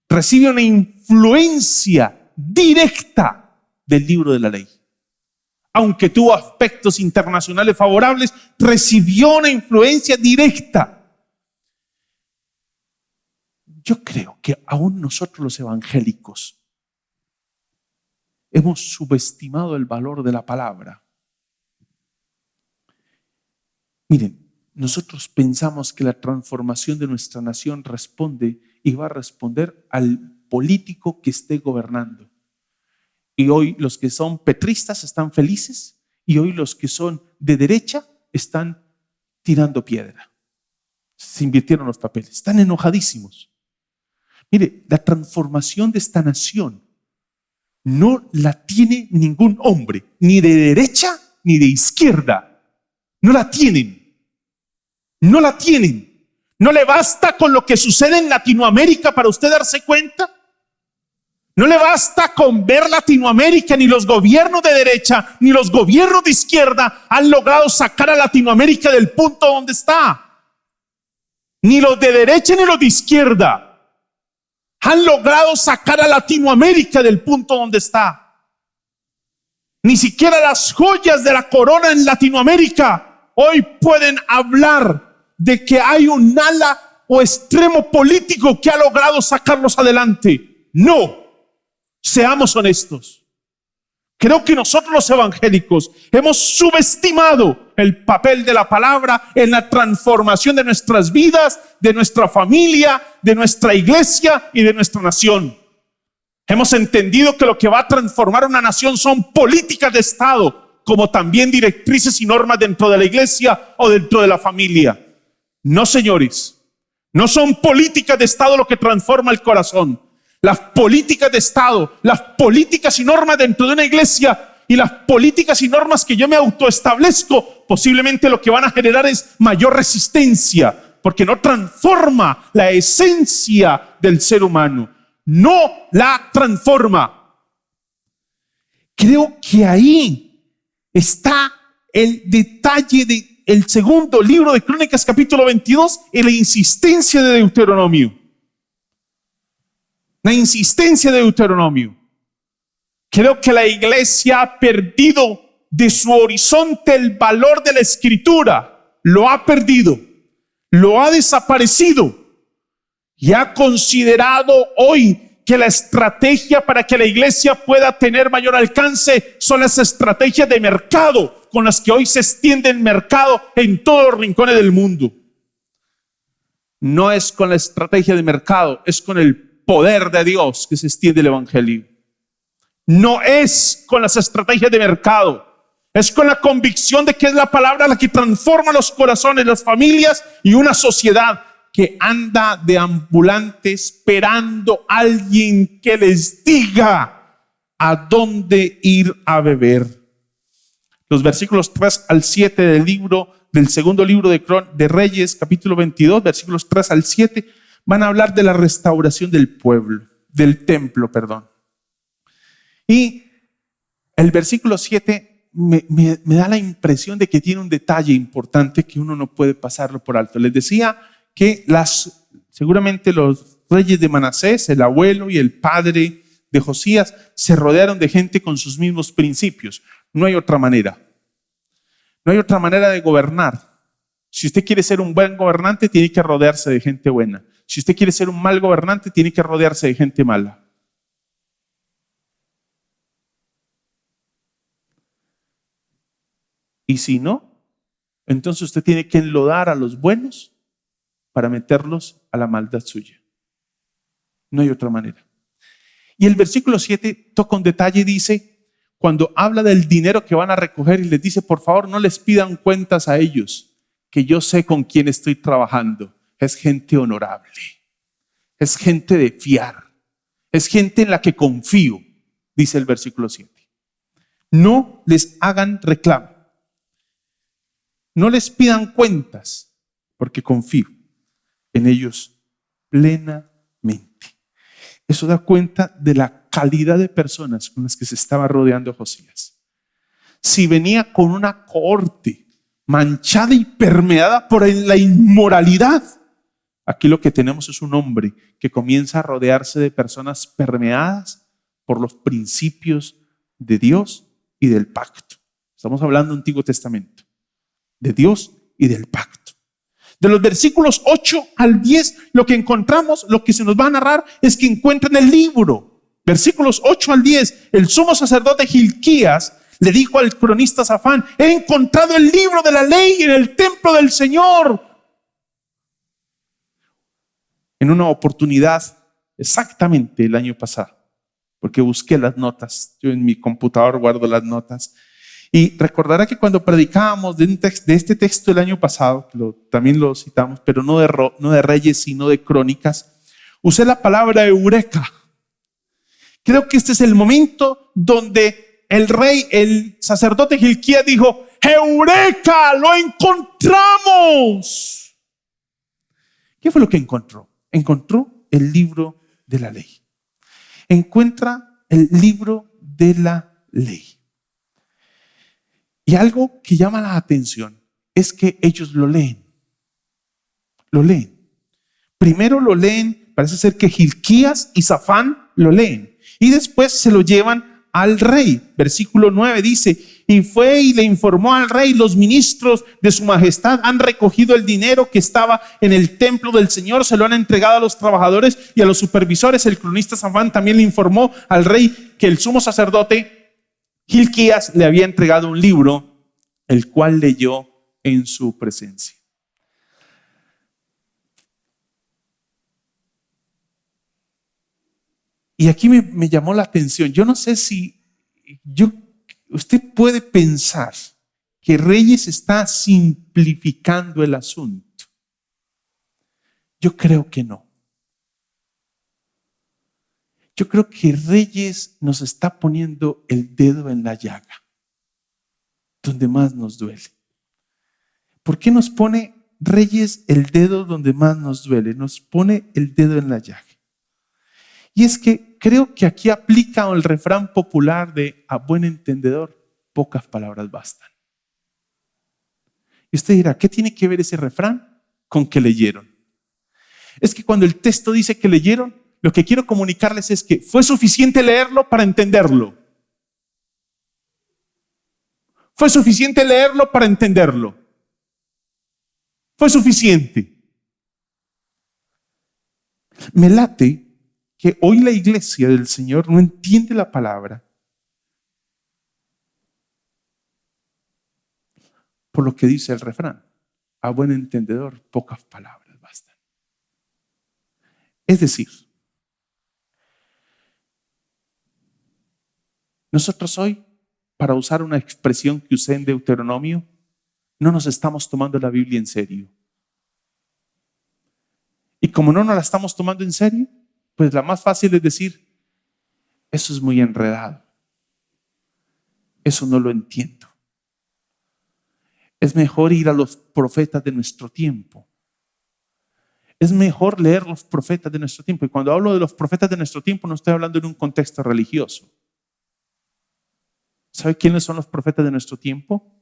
recibe una influencia directa del libro de la ley. Aunque tuvo aspectos internacionales favorables, recibió una influencia directa. Yo creo que aún nosotros los evangélicos hemos subestimado el valor de la palabra. Miren, nosotros pensamos que la transformación de nuestra nación responde y va a responder al político que esté gobernando. Y hoy los que son petristas están felices, y hoy los que son de derecha están tirando piedra. Se invirtieron los papeles, están enojadísimos. Mire, la transformación de esta nación no la tiene ningún hombre, ni de derecha ni de izquierda. No la tienen. No le basta con lo que sucede en Latinoamérica para usted darse cuenta. No le basta con ver Latinoamérica. Ni los gobiernos de derecha ni los gobiernos de izquierda han logrado sacar a Latinoamérica del punto donde está. Ni los de derecha ni los de izquierda han logrado sacar a Latinoamérica del punto donde está. Ni siquiera las joyas de la corona en Latinoamérica hoy pueden hablar de que hay un ala o extremo político que ha logrado sacarlos adelante. No, seamos honestos. Creo que nosotros los evangélicos hemos subestimado el papel de la palabra en la transformación de nuestras vidas, de nuestra familia, de nuestra iglesia y de nuestra nación. Hemos entendido que lo que va a transformar una nación son políticas de Estado, como también directrices y normas dentro de la iglesia o dentro de la familia. No, señores, no son políticas de Estado lo que transforma el corazón. Las políticas de Estado, las políticas y normas dentro de una iglesia y las políticas y normas que yo me autoestablezco, posiblemente lo que van a generar es mayor resistencia, porque no transforma la esencia del ser humano. No la transforma. Creo que ahí está el detalle del segundo libro de Crónicas, capítulo 22, en la insistencia de Deuteronomio. La insistencia de Deuteronomio. Creo que la iglesia ha perdido de su horizonte el valor de la escritura. Lo ha perdido, lo ha desaparecido y ha considerado hoy que la estrategia para que la iglesia pueda tener mayor alcance son las estrategias de mercado con las que hoy se extiende el mercado en todos los rincones del mundo. No es con la estrategia de mercado, es con el poder de Dios que se extiende el evangelio. No es con las estrategias de mercado, es con la convicción de que es la palabra la que transforma los corazones, las familias y una sociedad que anda deambulante esperando a alguien que les diga a dónde ir a beber. Los versículos 3 al 7 del segundo libro de Reyes, capítulo 22, versículos 3 al 7, van a hablar de la restauración del pueblo, del templo, perdón. Y el versículo 7 me da la impresión de que tiene un detalle importante que uno no puede pasarlo por alto. Les decía que seguramente los reyes de Manasés, el abuelo y el padre de Josías, se rodearon de gente con sus mismos principios. No hay otra manera. No hay otra manera de gobernar. Si usted quiere ser un buen gobernante, tiene que rodearse de gente buena. Si usted quiere ser un mal gobernante, tiene que rodearse de gente mala. Y si no, entonces usted tiene que enlodar a los buenos para meterlos a la maldad suya. No hay otra manera. Y el versículo 7 toca un detalle y dice, cuando habla del dinero que van a recoger y les dice, por favor, no les pidan cuentas a ellos, que yo sé con quién estoy trabajando. Es gente honorable, es gente de fiar, es gente en la que confío, dice el versículo 7. No les hagan reclamo. No les pidan cuentas, porque confío en ellos plenamente. Eso da cuenta de la calidad de personas con las que se estaba rodeando Josías. Si venía con una cohorte manchada y permeada por la inmoralidad, aquí lo que tenemos es un hombre que comienza a rodearse de personas permeadas por los principios de Dios y del pacto. Estamos hablando del Antiguo Testamento, de Dios y del pacto. De los versículos 8 al 10, lo que encontramos, lo que se nos va a narrar es que encuentran el libro. Versículos 8 al 10, el sumo sacerdote Hilquías le dijo al cronista Safán, he encontrado el libro de la ley en el templo del Señor. En una oportunidad, exactamente el año pasado, porque busqué las notas, yo en mi computador guardo las notas, y recordará que cuando predicábamos de este texto el año pasado, también lo citamos, pero no de Reyes, sino de Crónicas, usé la palabra eureka. Creo que este es el momento donde el sacerdote Hilquías dijo, ¡Eureka! ¡Lo encontramos! ¿Qué fue lo que encontró? Encontró el libro de la ley. Encuentra el libro de la ley. Y algo que llama la atención es que ellos lo leen. Lo leen. Primero lo leen, parece ser que Hilquías y Safán lo leen. Y después se lo llevan al rey. Versículo 9 dice, y fue y le informó al rey, los ministros de su majestad han recogido el dinero que estaba en el templo del Señor, se lo han entregado a los trabajadores y a los supervisores. El cronista Safán también le informó al rey que el sumo sacerdote Hilquías le había entregado un libro, el cual leyó en su presencia. Y aquí me llamó la atención. Yo no sé si usted puede pensar que Reyes está simplificando el asunto. Yo creo que no. Yo creo que Reyes nos está poniendo el dedo en la llaga, donde más nos duele. ¿Por qué nos pone Reyes, el dedo donde más nos duele, nos pone el dedo en la llaga. Y es que creo que aquí aplica el refrán popular de a buen entendedor, pocas palabras bastan. Y usted dirá, ¿qué tiene que ver ese refrán con que leyeron? Es que cuando el texto dice que leyeron, lo que quiero comunicarles es que fue suficiente leerlo para entenderlo. Fue suficiente leerlo para entenderlo. Fue suficiente. Me late que hoy la iglesia del Señor no entiende la palabra por lo que dice el refrán. A buen entendedor, pocas palabras bastan. Es decir, nosotros hoy, para usar una expresión que usé en Deuteronomio, no nos estamos tomando la Biblia en serio. Y como no nos la estamos tomando en serio, pues la más fácil es decir, eso es muy enredado. Eso no lo entiendo. Es mejor ir a los profetas de nuestro tiempo. Es mejor leer los profetas de nuestro tiempo. Y cuando hablo de los profetas de nuestro tiempo, no estoy hablando en un contexto religioso. ¿Sabe quiénes son los profetas de nuestro tiempo?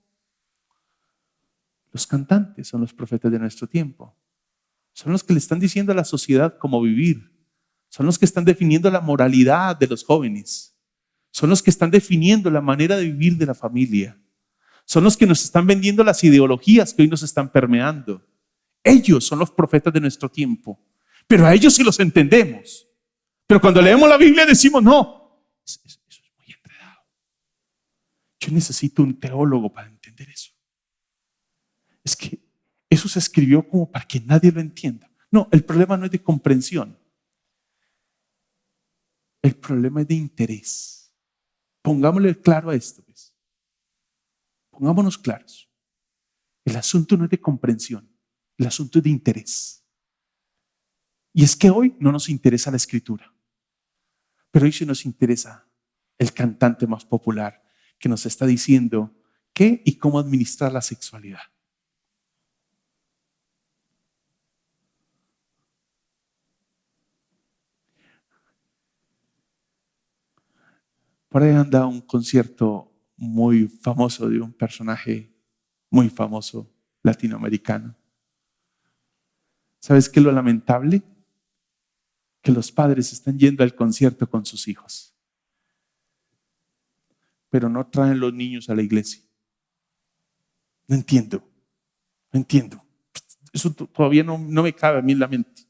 Los cantantes son los profetas de nuestro tiempo. Son los que le están diciendo a la sociedad cómo vivir. Son los que están definiendo la moralidad de los jóvenes. Son los que están definiendo la manera de vivir de la familia. Son los que nos están vendiendo las ideologías que hoy nos están permeando. Ellos son los profetas de nuestro tiempo. Pero a ellos sí los entendemos. Pero cuando leemos la Biblia decimos, no, eso es muy enredado. Yo necesito un teólogo para entender eso. Es que eso se escribió como para que nadie lo entienda. No, el problema no es de comprensión. El problema es de interés. Pongámosle claro a esto, ¿ves? Pongámonos claros. El asunto no es de comprensión, el asunto es de interés. Y es que hoy no nos interesa la escritura, pero hoy sí nos interesa el cantante más popular que nos está diciendo qué y cómo administrar la sexualidad. Por ahí anda un concierto muy famoso de un personaje muy famoso latinoamericano. ¿Sabes qué es lo lamentable? Que los padres están yendo al concierto con sus hijos, pero no traen los niños a la iglesia. No entiendo. Eso todavía no me cabe a mí en la mente.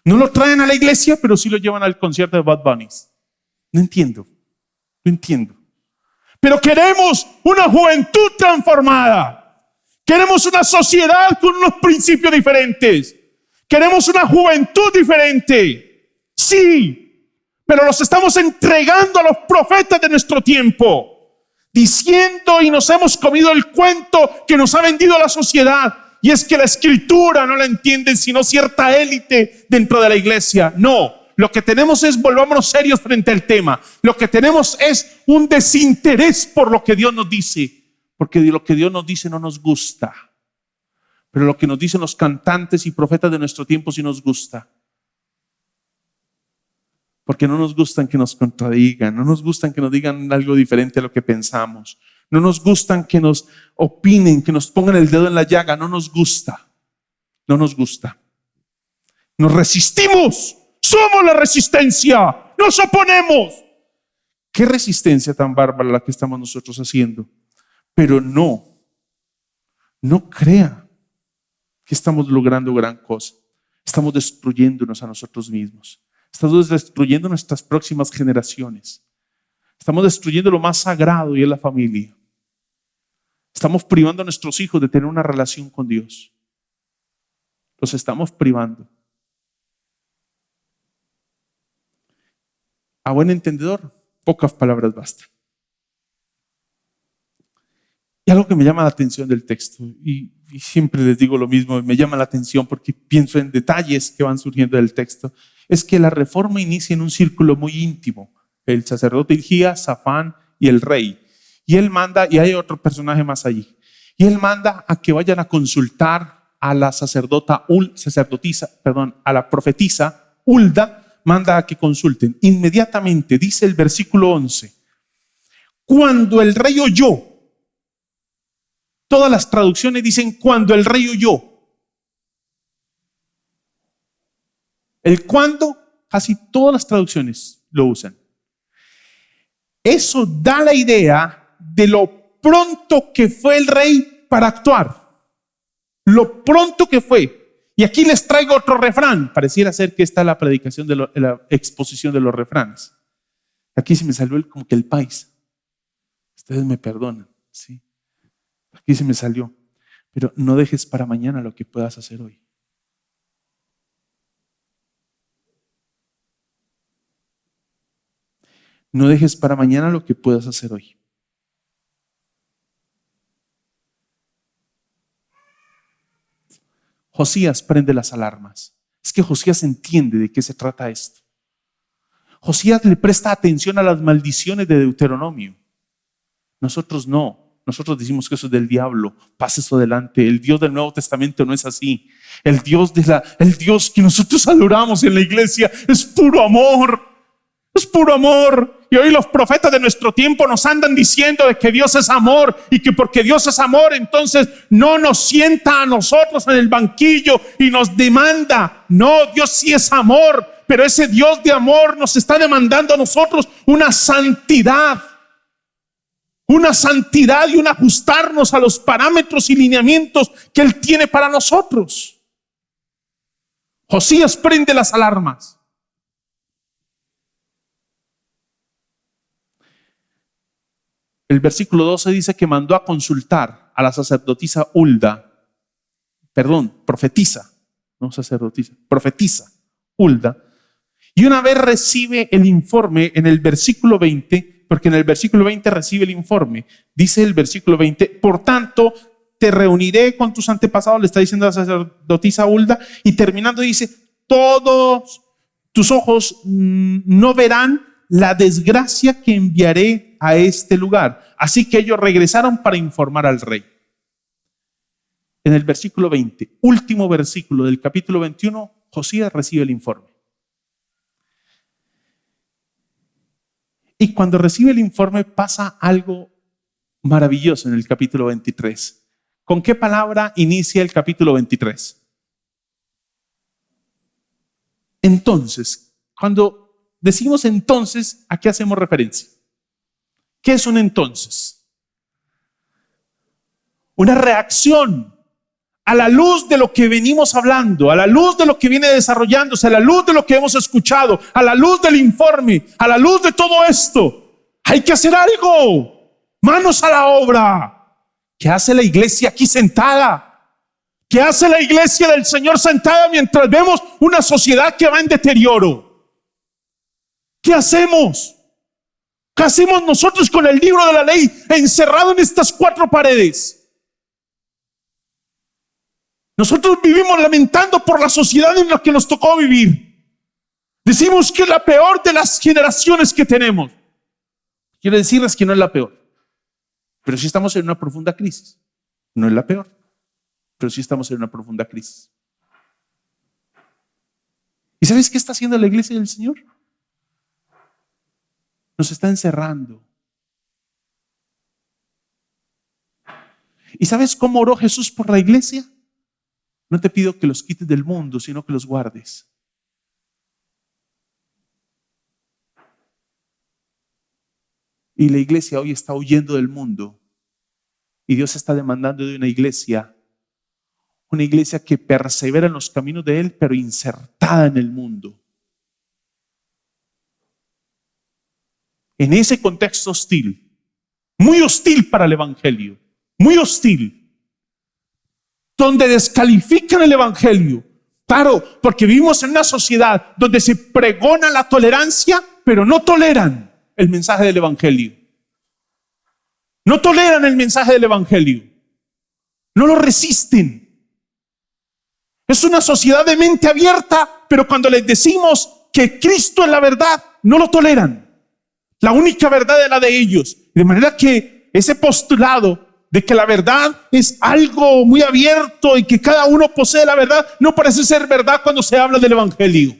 No lo traen a la iglesia, pero sí lo llevan al concierto de Bad Bunny. No entiendo. Pero queremos una juventud transformada. Queremos una sociedad con unos principios diferentes. Queremos una juventud diferente. Sí, pero los estamos entregando a los profetas de nuestro tiempo, diciendo y nos hemos comido el cuento que nos ha vendido la sociedad. Y es que la escritura no la entienden sino cierta élite dentro de la iglesia. No. Lo que tenemos es, volvámonos serios frente al tema. Lo que tenemos es un desinterés por lo que Dios nos dice. Porque lo que Dios nos dice no nos gusta. Pero lo que nos dicen los cantantes y profetas de nuestro tiempo sí nos gusta. Porque no nos gustan que nos contradigan. No nos gustan que nos digan algo diferente a lo que pensamos. No nos gustan que nos opinen, que nos pongan el dedo en la llaga. No nos gusta. Nos resistimos. Somos la resistencia, nos oponemos. ¿Qué resistencia tan bárbara la que estamos nosotros haciendo? Pero no crea que estamos logrando gran cosa. Estamos destruyéndonos a nosotros mismos. Estamos destruyendo nuestras próximas generaciones. Estamos destruyendo lo más sagrado y es la familia. Estamos privando a nuestros hijos de tener una relación con Dios. Los estamos privando. A buen entendedor, pocas palabras bastan. Y algo que me llama la atención del texto, y siempre les digo lo mismo, me llama la atención porque pienso en detalles que van surgiendo del texto, es que la reforma inicia en un círculo muy íntimo. El sacerdote Hilgías, Safán y el rey. Y él manda, y hay otro personaje más allí, y él manda a que vayan a consultar a la a la profetisa Hulda, manda a que consulten. Inmediatamente, dice el versículo 11, cuando el rey oyó, todas las traducciones dicen cuando el rey oyó. El cuando, casi todas las traducciones lo usan. Eso da la idea de lo pronto que fue el rey para actuar. Lo pronto que fue. Y aquí les traigo otro refrán. Pareciera ser que esta es la predicación de la exposición de los refranes. Aquí se me salió como que el país. Ustedes me perdonan, ¿sí? Aquí se me salió. Pero no dejes para mañana lo que puedas hacer hoy. No dejes para mañana lo que puedas hacer hoy. Josías prende las alarmas. Es que Josías entiende de qué se trata esto. Josías le presta atención a las maldiciones de Deuteronomio. Nosotros no. Nosotros decimos que eso es del diablo. Pasa eso adelante. El Dios del Nuevo Testamento no es así. El Dios que nosotros adoramos en la iglesia es puro amor. Es puro amor. Y hoy los profetas de nuestro tiempo nos andan diciendo de que Dios es amor y que porque Dios es amor, entonces no nos sienta a nosotros en el banquillo y nos demanda. No, Dios sí es amor, pero ese Dios de amor nos está demandando a nosotros una santidad y un ajustarnos a los parámetros y lineamientos que Él tiene para nosotros. Josías prende las alarmas. El versículo 12 dice que mandó a consultar a la sacerdotisa Hulda, profetisa Hulda, y una vez recibe el informe en el versículo 20, porque en el versículo 20 recibe el informe, dice el versículo 20, por tanto, te reuniré con tus antepasados, le está diciendo la sacerdotisa Hulda, y terminando dice, todos tus ojos no verán la desgracia que enviaré a este lugar. Así que ellos regresaron para informar al rey. En el versículo 20, último versículo del capítulo 21, Josías recibe el informe. Y cuando recibe el informe pasa algo maravilloso en el capítulo 23. ¿Con qué palabra inicia el capítulo 23? Entonces, cuando decimos entonces, ¿a qué hacemos referencia? ¿Qué es un entonces? Una reacción a la luz de lo que venimos hablando, a la luz de lo que viene desarrollándose, a la luz de lo que hemos escuchado, a la luz del informe, a la luz de todo esto. Hay que hacer algo. Manos a la obra. ¿Qué hace la iglesia aquí sentada? ¿Qué hace la iglesia del Señor sentada mientras vemos una sociedad que va en deterioro? ¿Qué hacemos? ¿Qué hacemos nosotros con el libro de la ley encerrado en estas cuatro paredes? Nosotros vivimos lamentando por la sociedad en la que nos tocó vivir. Decimos que es la peor de las generaciones que tenemos. Quiero decirles que no es la peor, pero sí estamos en una profunda crisis. No es la peor, pero sí estamos en una profunda crisis. ¿Y sabes qué está haciendo la iglesia del Señor? Nos está encerrando. ¿Y sabes cómo oró Jesús por la iglesia? No te pido que los quites del mundo, sino que los guardes. Y la iglesia hoy está huyendo del mundo. Y Dios está demandando de una iglesia que persevera en los caminos de Él, pero insertada en el mundo. En ese contexto hostil, muy hostil para el evangelio, muy hostil, donde descalifican el evangelio. Claro, porque vivimos en una sociedad donde se pregona la tolerancia, pero no toleran el mensaje del evangelio. No toleran el mensaje del evangelio. No lo resisten. Es una sociedad de mente abierta, pero cuando les decimos que Cristo es la verdad, no lo toleran. La única verdad es la de ellos. De manera que ese postulado de que la verdad es algo muy abierto y que cada uno posee la verdad, no parece ser verdad cuando se habla del evangelio.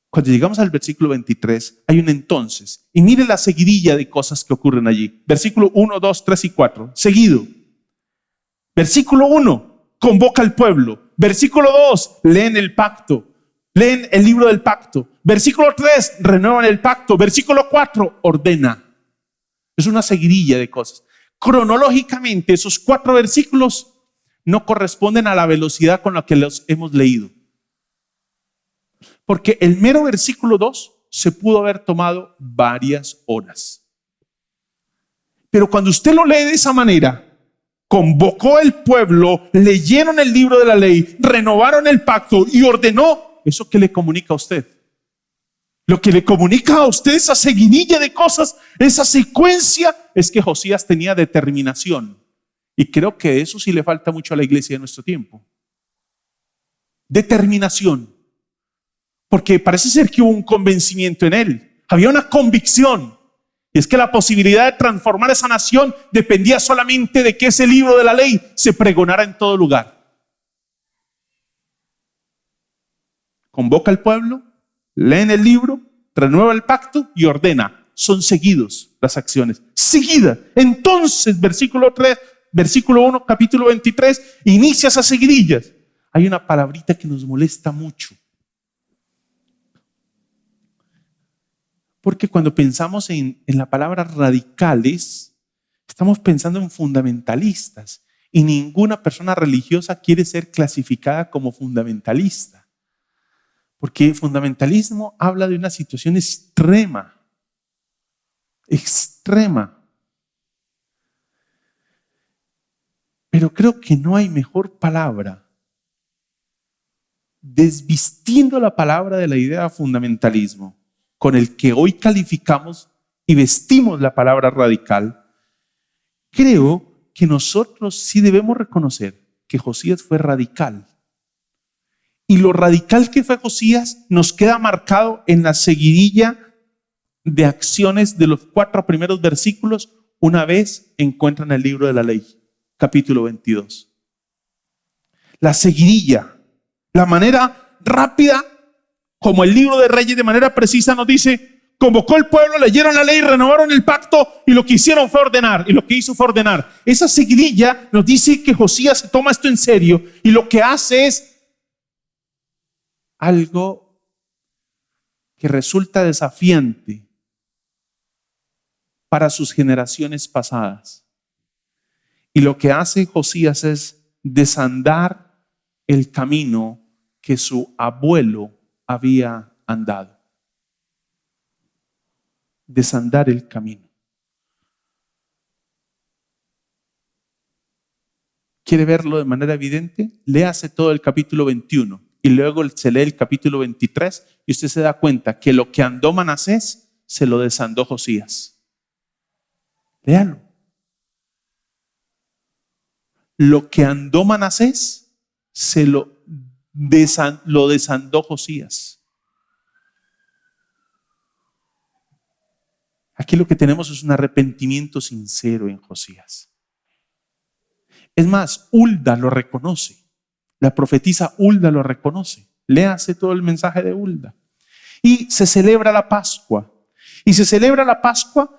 Cuando llegamos al versículo 23, hay un entonces. Y mire la seguidilla de cosas que ocurren allí. Versículo 1, 2, 3 y 4. Seguido. Versículo 1, convoca al pueblo. Versículo 2, leen el pacto. Leen el libro del pacto. Versículo 3, renuevan el pacto. Versículo 4, ordena. Es una seguidilla de cosas. Cronológicamente, esos 4 versículos no corresponden a la velocidad con la que los hemos leído. Porque el mero versículo 2 se pudo haber tomado varias horas. Pero cuando usted lo lee de esa manera, convocó el pueblo, leyeron el libro de la ley, renovaron el pacto y ordenó, ¿eso qué le comunica a usted? Lo que le comunica a usted esa seguidilla de cosas, esa secuencia, es que Josías tenía determinación. Y creo que eso sí le falta mucho a la iglesia de nuestro tiempo. Determinación. Porque parece ser que hubo un convencimiento en él. Había una convicción. Y es que la posibilidad de transformar esa nación dependía solamente de que ese libro de la ley se pregonara en todo lugar. Convoca al pueblo, leen el libro, renueva el pacto y ordena. Son seguidos las acciones. Seguidas. Entonces, versículo 3, versículo 1, capítulo 23, inicia esas seguidillas. Hay una palabrita que nos molesta mucho. Porque cuando pensamos en la palabra radicales, estamos pensando en fundamentalistas. Y ninguna persona religiosa quiere ser clasificada como fundamentalista. Porque fundamentalismo habla de una situación extrema. Extrema. Pero creo que no hay mejor palabra, desvistiendo la palabra de la idea de fundamentalismo, con el que hoy calificamos y vestimos la palabra radical. Creo que nosotros sí debemos reconocer que Josías fue radical. Y lo radical que fue Josías nos queda marcado en la seguidilla de acciones de los 4 primeros versículos una vez encuentran el libro de la ley, capítulo 22. La seguidilla, la manera rápida como el libro de Reyes de manera precisa nos dice, convocó el pueblo, leyeron la ley, renovaron el pacto y lo que hicieron fue ordenar. Y lo que hizo fue ordenar. Esa seguidilla nos dice que Josías se toma esto en serio y lo que hace es algo que resulta desafiante para sus generaciones pasadas. Y lo que hace Josías es desandar el camino que su abuelo había andado. Desandar el camino. ¿Quiere verlo de manera evidente? Léase todo el capítulo 21 y luego se lee el capítulo 23 y usted se da cuenta que lo que andó Manasés se lo desandó Josías. Léalo. Lo que andó Manasés se lo desandó Josías. Aquí lo que tenemos es un arrepentimiento sincero en Josías. Es más, Hulda lo reconoce. La profetisa Hulda lo reconoce. Léase todo el mensaje de Hulda. Y se celebra la Pascua. Y se celebra la Pascua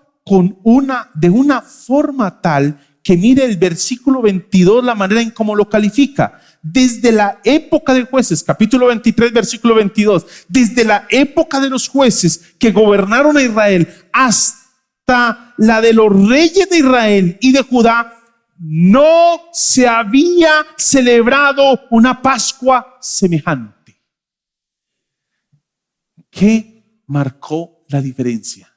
de una forma tal que mire el versículo 22, la manera en cómo lo califica. Desde la época de jueces, capítulo 23, versículo 22, desde la época de los jueces que gobernaron a Israel hasta la de los reyes de Israel y de Judá, no se había celebrado una Pascua semejante. ¿Qué marcó la diferencia?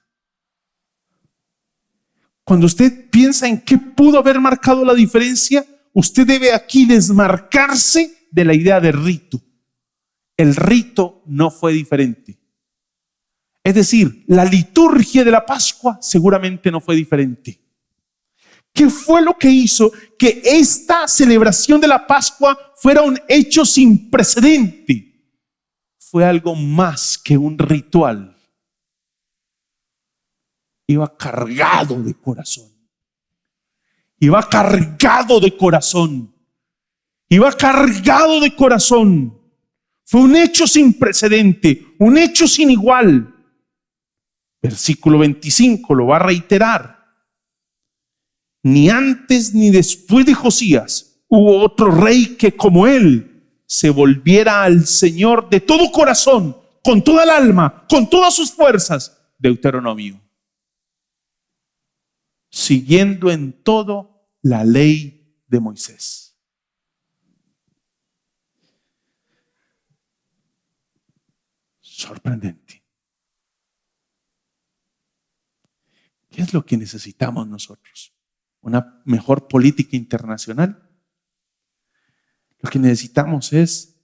Cuando usted piensa en qué pudo haber marcado la diferencia, usted debe aquí desmarcarse de la idea de rito. El rito no fue diferente. Es decir, la liturgia de la Pascua seguramente no fue diferente. ¿Qué fue lo que hizo que esta celebración de la Pascua fuera un hecho sin precedente? Fue algo más que un ritual. iba cargado de corazón. Iba cargado de corazón. Iba cargado de corazón. Fue un hecho sin precedente, un hecho sin igual. Versículo 25 lo va a reiterar. Ni antes ni después de Josías hubo otro rey que como él se volviera al Señor de todo corazón, con toda el alma, con todas sus fuerzas. Deuteronomio. Siguiendo en todo la ley de Moisés. Sorprendente. ¿Qué es lo que necesitamos nosotros? ¿Una mejor política internacional? Lo que necesitamos es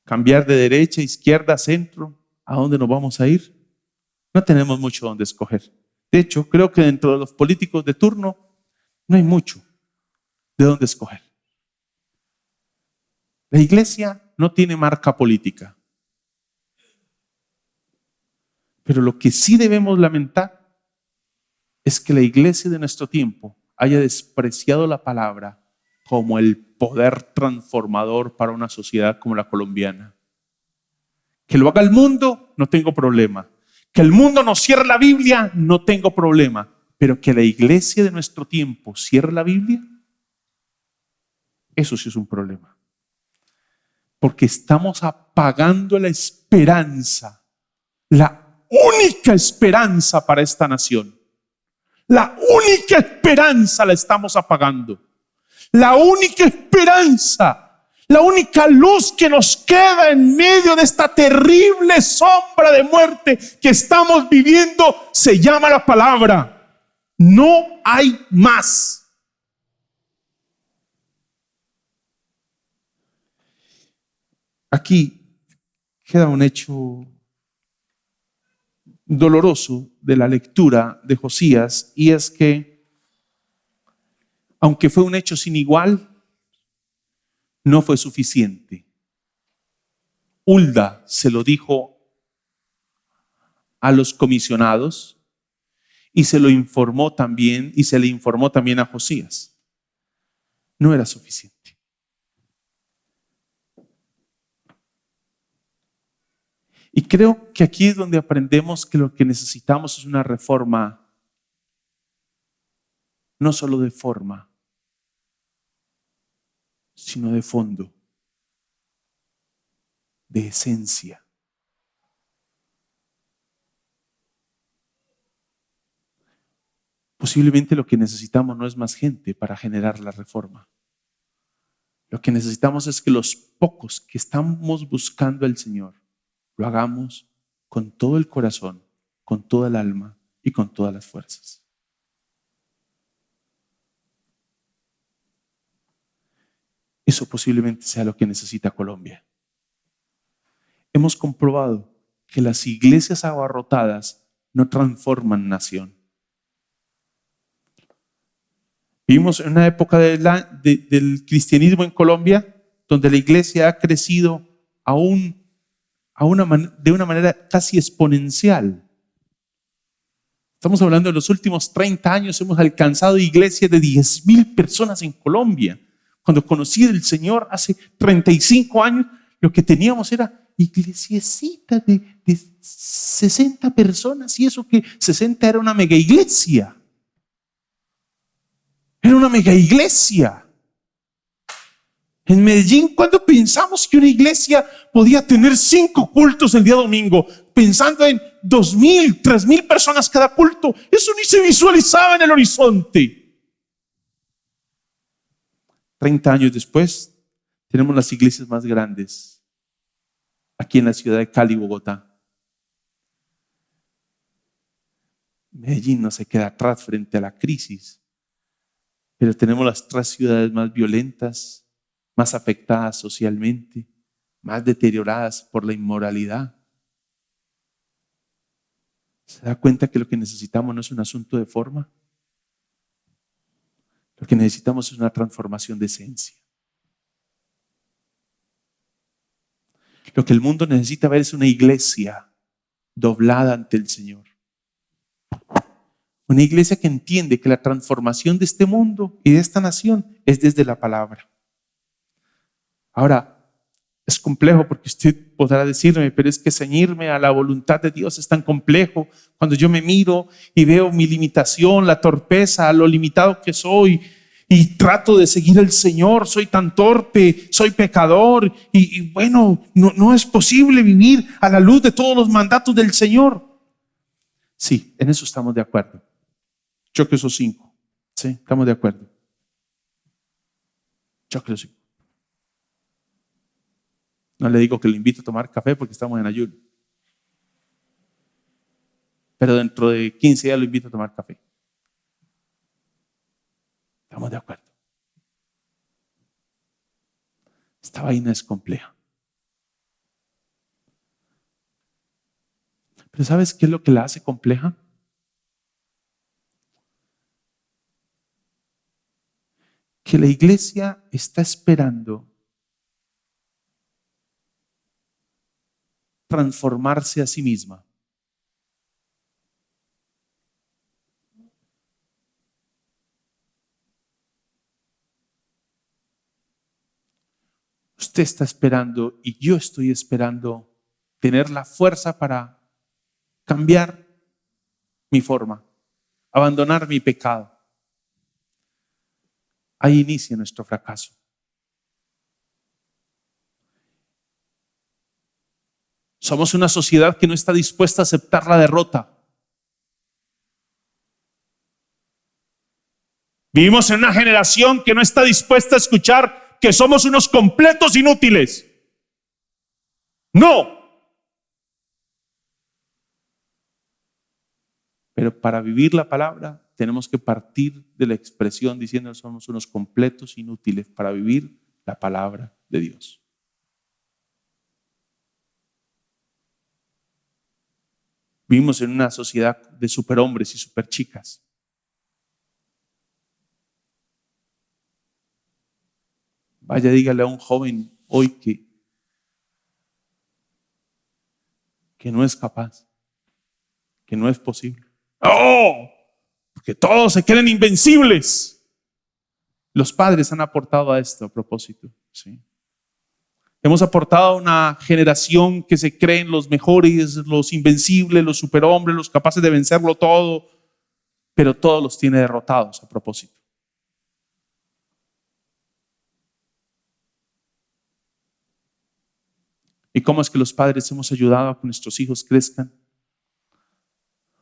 cambiar de derecha, izquierda, centro. ¿A dónde nos vamos a ir? No tenemos mucho donde escoger. De hecho, creo que dentro de los políticos de turno no hay mucho de dónde escoger. La iglesia no tiene marca política. Pero lo que sí debemos lamentar es que la iglesia de nuestro tiempo haya despreciado la palabra como el poder transformador para una sociedad como la colombiana. Que lo haga el mundo, no tengo problema. Que el mundo nos cierre la Biblia, no tengo problema. Pero que la iglesia de nuestro tiempo cierre la Biblia, eso sí es un problema. Porque estamos apagando la esperanza, la única esperanza para esta nación. La única esperanza la estamos apagando. La única esperanza, la única luz que nos queda en medio de esta terrible sombra de muerte que estamos viviendo se llama la palabra. No hay más. Aquí queda un hecho doloroso de la lectura de Josías, y es que aunque fue un hecho sin igual, no fue suficiente. Hulda se lo dijo a los comisionados y se lo informó también, y se le informó también a Josías. No era suficiente. Y creo que aquí es donde aprendemos que lo que necesitamos es una reforma, no solo de forma, sino de fondo, de esencia. Posiblemente lo que necesitamos no es más gente para generar la reforma. Lo que necesitamos es que los pocos que estamos buscando al Señor lo hagamos con todo el corazón, con toda el alma y con todas las fuerzas. Eso posiblemente sea lo que necesita Colombia. Hemos comprobado que las iglesias abarrotadas no transforman nación. Vivimos en una época del cristianismo en Colombia donde la iglesia ha crecido de una manera casi exponencial. Estamos hablando de los últimos 30 años, hemos alcanzado iglesias de 10,000 personas en Colombia. Cuando conocí al Señor hace 35 años, lo que teníamos era iglesiecitas de 60 personas, y eso que 60 era una mega iglesia. Era una mega iglesia. En Medellín, ¿cuándo pensamos que una iglesia podía tener 5 cultos el día domingo? Pensando en 2,000, 3,000 personas cada culto. Eso ni se visualizaba en el horizonte. 30 años después, tenemos las iglesias más grandes aquí en la ciudad de Cali, Bogotá. Medellín no se queda atrás frente a la crisis, pero tenemos las 3 ciudades más violentas, más afectadas socialmente, más deterioradas por la inmoralidad. ¿Se da cuenta que lo que necesitamos no es un asunto de forma? Lo que necesitamos es una transformación de esencia. Lo que el mundo necesita ver es una iglesia doblada ante el Señor. Una iglesia que entiende que la transformación de este mundo y de esta nación es desde la palabra. Ahora, es complejo porque usted podrá decirme, pero es que ceñirme a la voluntad de Dios es tan complejo. Cuando yo me miro y veo mi limitación, la torpeza, lo limitado que soy y trato de seguir al Señor, soy tan torpe, soy pecador y bueno, no es posible vivir a la luz de todos los mandatos del Señor. Sí, en eso estamos de acuerdo. Choque esos 5. Sí, estamos de acuerdo. Choque los 5. No le digo que le invito a tomar café porque estamos en ayuno. Pero dentro de 15 días lo invito a tomar café. Estamos de acuerdo. Esta vaina es compleja. Pero ¿sabes qué es lo que la hace compleja? Que la iglesia está esperando transformarse a sí misma. Usted está esperando y yo estoy esperando tener la fuerza para cambiar mi forma, abandonar mi pecado. Ahí inicia nuestro fracaso. Somos una sociedad que no está dispuesta a aceptar la derrota. Vivimos en una generación que no está dispuesta a escuchar que somos unos completos inútiles. No. Pero para vivir la palabra tenemos que partir de la expresión diciendo que somos unos completos inútiles para vivir la palabra de Dios. Vivimos en una sociedad de superhombres y superchicas. Vaya, dígale a un joven hoy que no es capaz, que no es posible. ¡Oh! Porque todos se creen invencibles. Los padres han aportado a esto a propósito, ¿sí? Hemos aportado a una generación que se creen los mejores, los invencibles, los superhombres, los capaces de vencerlo todo, pero todos los tiene derrotados a propósito. ¿Y cómo es que los padres hemos ayudado a que nuestros hijos crezcan?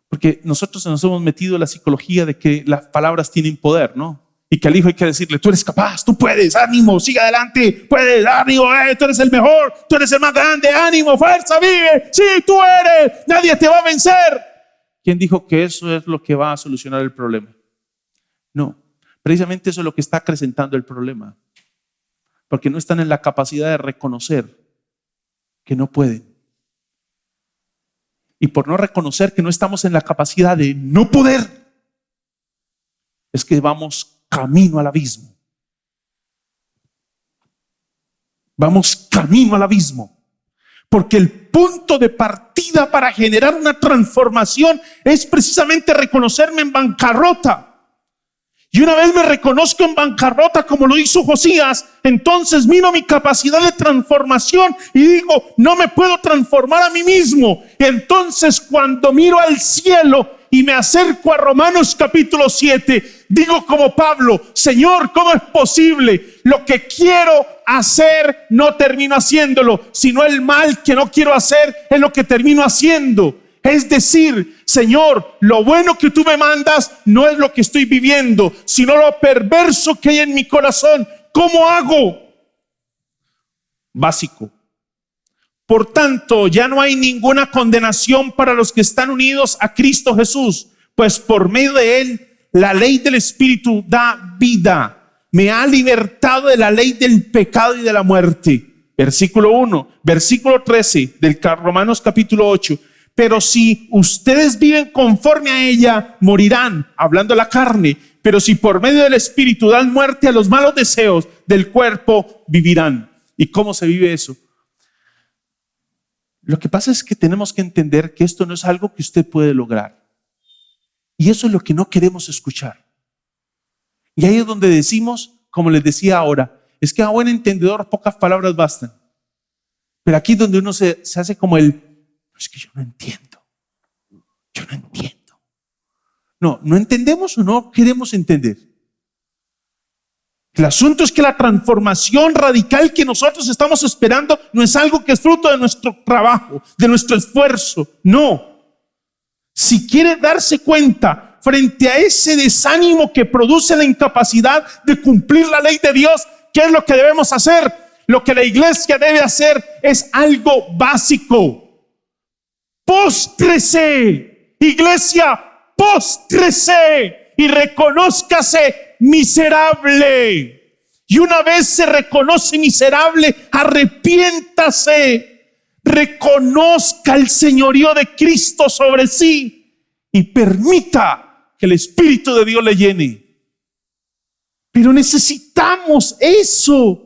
Porque nosotros nos hemos metido en la psicología de que las palabras tienen poder, ¿no? Y que al hijo hay que decirle, tú eres capaz, tú puedes, ánimo, sigue adelante, puedes, ánimo, tú eres el mejor, tú eres el más grande, ánimo, fuerza, vive, sí, tú eres, nadie te va a vencer. ¿Quién dijo que eso es lo que va a solucionar el problema? No, precisamente eso es lo que está acrecentando el problema, porque no están en la capacidad de reconocer que no pueden. Y por no reconocer que no estamos en la capacidad de no poder, es que vamos camino al abismo. Vamos camino al abismo. Porque el punto de partida para generar una transformación es precisamente reconocerme en bancarrota. Y una vez me reconozco en bancarrota como lo hizo Josías, entonces miro mi capacidad de transformación y digo, no me puedo transformar a mí mismo. Entonces cuando miro al cielo y me acerco a Romanos capítulo 7, digo como Pablo, Señor, ¿cómo es posible? Lo que quiero hacer no termino haciéndolo, sino el mal que no quiero hacer es lo que termino haciendo. Es decir, Señor, lo bueno que tú me mandas no es lo que estoy viviendo, sino lo perverso que hay en mi corazón. ¿Cómo hago? Básico. Por tanto, ya no hay ninguna condenación para los que están unidos a Cristo Jesús, pues por medio de Él, la ley del Espíritu da vida. Me ha libertado de la ley del pecado y de la muerte. Versículo 1, versículo 13 del Romanos capítulo 8. Pero si ustedes viven conforme a ella, morirán, hablando de la carne. Pero si por medio del Espíritu dan muerte a los malos deseos del cuerpo, vivirán. ¿Y cómo se vive eso? Lo que pasa es que tenemos que entender que esto no es algo que usted puede lograr. Y eso es lo que no queremos escuchar. Y ahí es donde decimos, como les decía ahora, es que a buen entendedor pocas palabras bastan. Pero aquí es donde uno se hace como es que yo no entiendo. Yo no entiendo. No, no entendemos o no queremos entender. El asunto es que la transformación radical que nosotros estamos esperando no es algo que es fruto de nuestro trabajo, de nuestro esfuerzo. No. Si quiere darse cuenta frente a ese desánimo que produce la incapacidad de cumplir la ley de Dios, ¿qué es lo que debemos hacer? Lo que la iglesia debe hacer es algo básico. Póstrese, iglesia, póstrese y reconózcase miserable. Y una vez se reconoce miserable, arrepiéntase. Reconozca el señorío de Cristo sobre sí y permita que el Espíritu de Dios le llene. Pero necesitamos eso.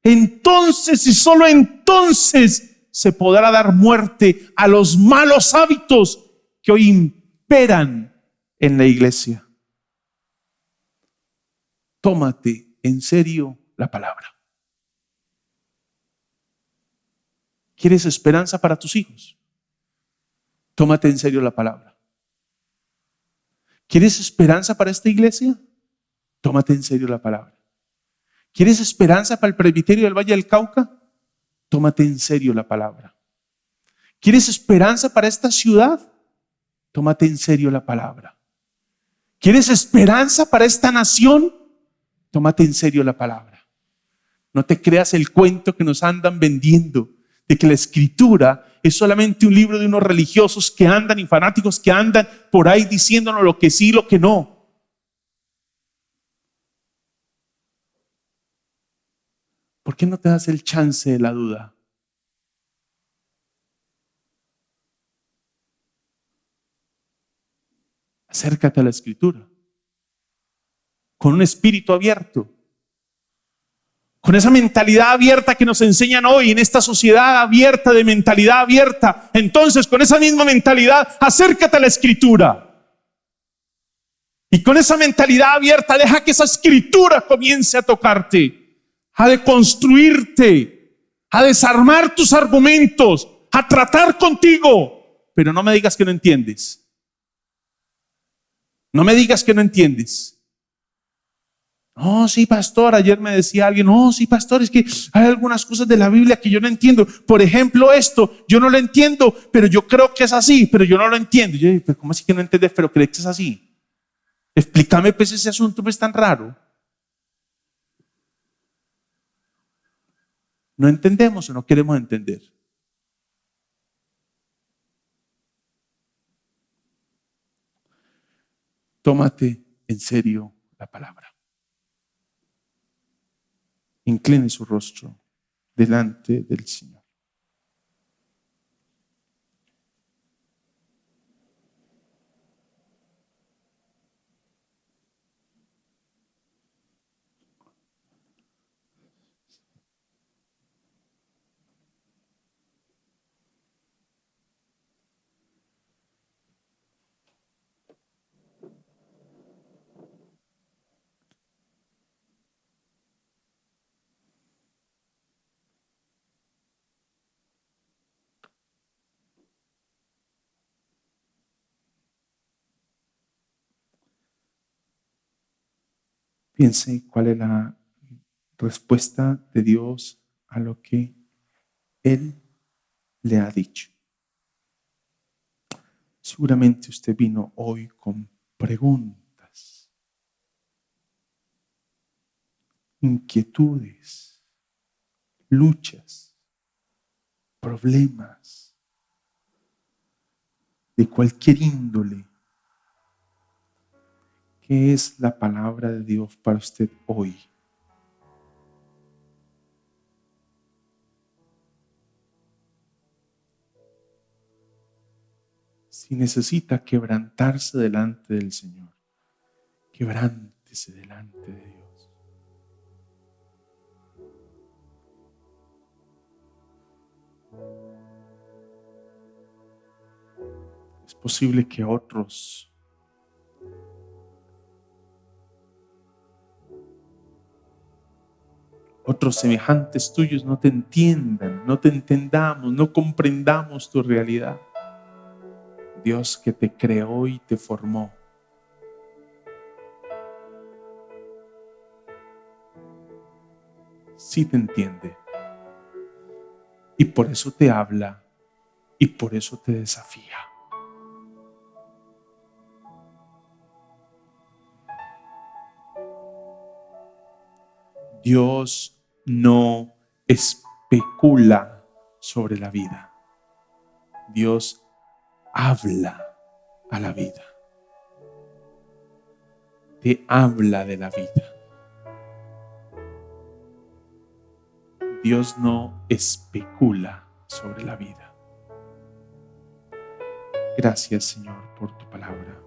Entonces y solo entonces se podrá dar muerte a los malos hábitos que hoy imperan en la iglesia. Tómate en serio la palabra. ¿Quieres esperanza para tus hijos? Tómate en serio la palabra. ¿Quieres esperanza para esta iglesia? Tómate en serio la palabra. ¿Quieres esperanza para el presbiterio del Valle del Cauca? Tómate en serio la palabra. ¿Quieres esperanza para esta ciudad? Tómate en serio la palabra. ¿Quieres esperanza para esta nación? Tómate en serio la palabra. No te creas el cuento que nos andan vendiendo de que la escritura es solamente un libro de unos religiosos que andan y fanáticos que andan por ahí diciéndonos lo que sí y lo que no. ¿Por qué no te das el chance de la duda? Acércate a la escritura con un espíritu abierto, con esa mentalidad abierta que nos enseñan hoy en esta sociedad abierta, de mentalidad abierta. Entonces, con esa misma mentalidad, acércate a la escritura. Y con esa mentalidad abierta, deja que esa escritura comience a tocarte, a deconstruirte, a desarmar tus argumentos, a tratar contigo. Pero no me digas que no entiendes. No me digas que no entiendes. Oh, sí, pastor, ayer me decía alguien, oh, sí, pastor, es que hay algunas cosas de la Biblia que yo no entiendo. Por ejemplo, esto, yo no lo entiendo, pero yo creo que es así, pero yo no lo entiendo. Yo digo, ¿cómo así que no entiendes, pero crees que es así? Explícame pues ese asunto, pues tan raro. No entendemos o no queremos entender. Tómate en serio la palabra. Incline su rostro delante del Señor. Piense cuál es la respuesta de Dios a lo que Él le ha dicho. Seguramente usted vino hoy con preguntas, inquietudes, luchas, problemas de cualquier índole. ¿Qué es la palabra de Dios para usted hoy? Si necesita quebrantarse delante del Señor, quebrántese delante de Dios. Es posible que otros otros semejantes tuyos no te entiendan, no te entendamos, no comprendamos tu realidad. Dios que te creó y te formó, sí te entiende y por eso te habla y por eso te desafía. Dios no especula sobre la vida. Dios habla a la vida. Te habla de la vida. Dios no especula sobre la vida. Gracias, Señor, por tu palabra.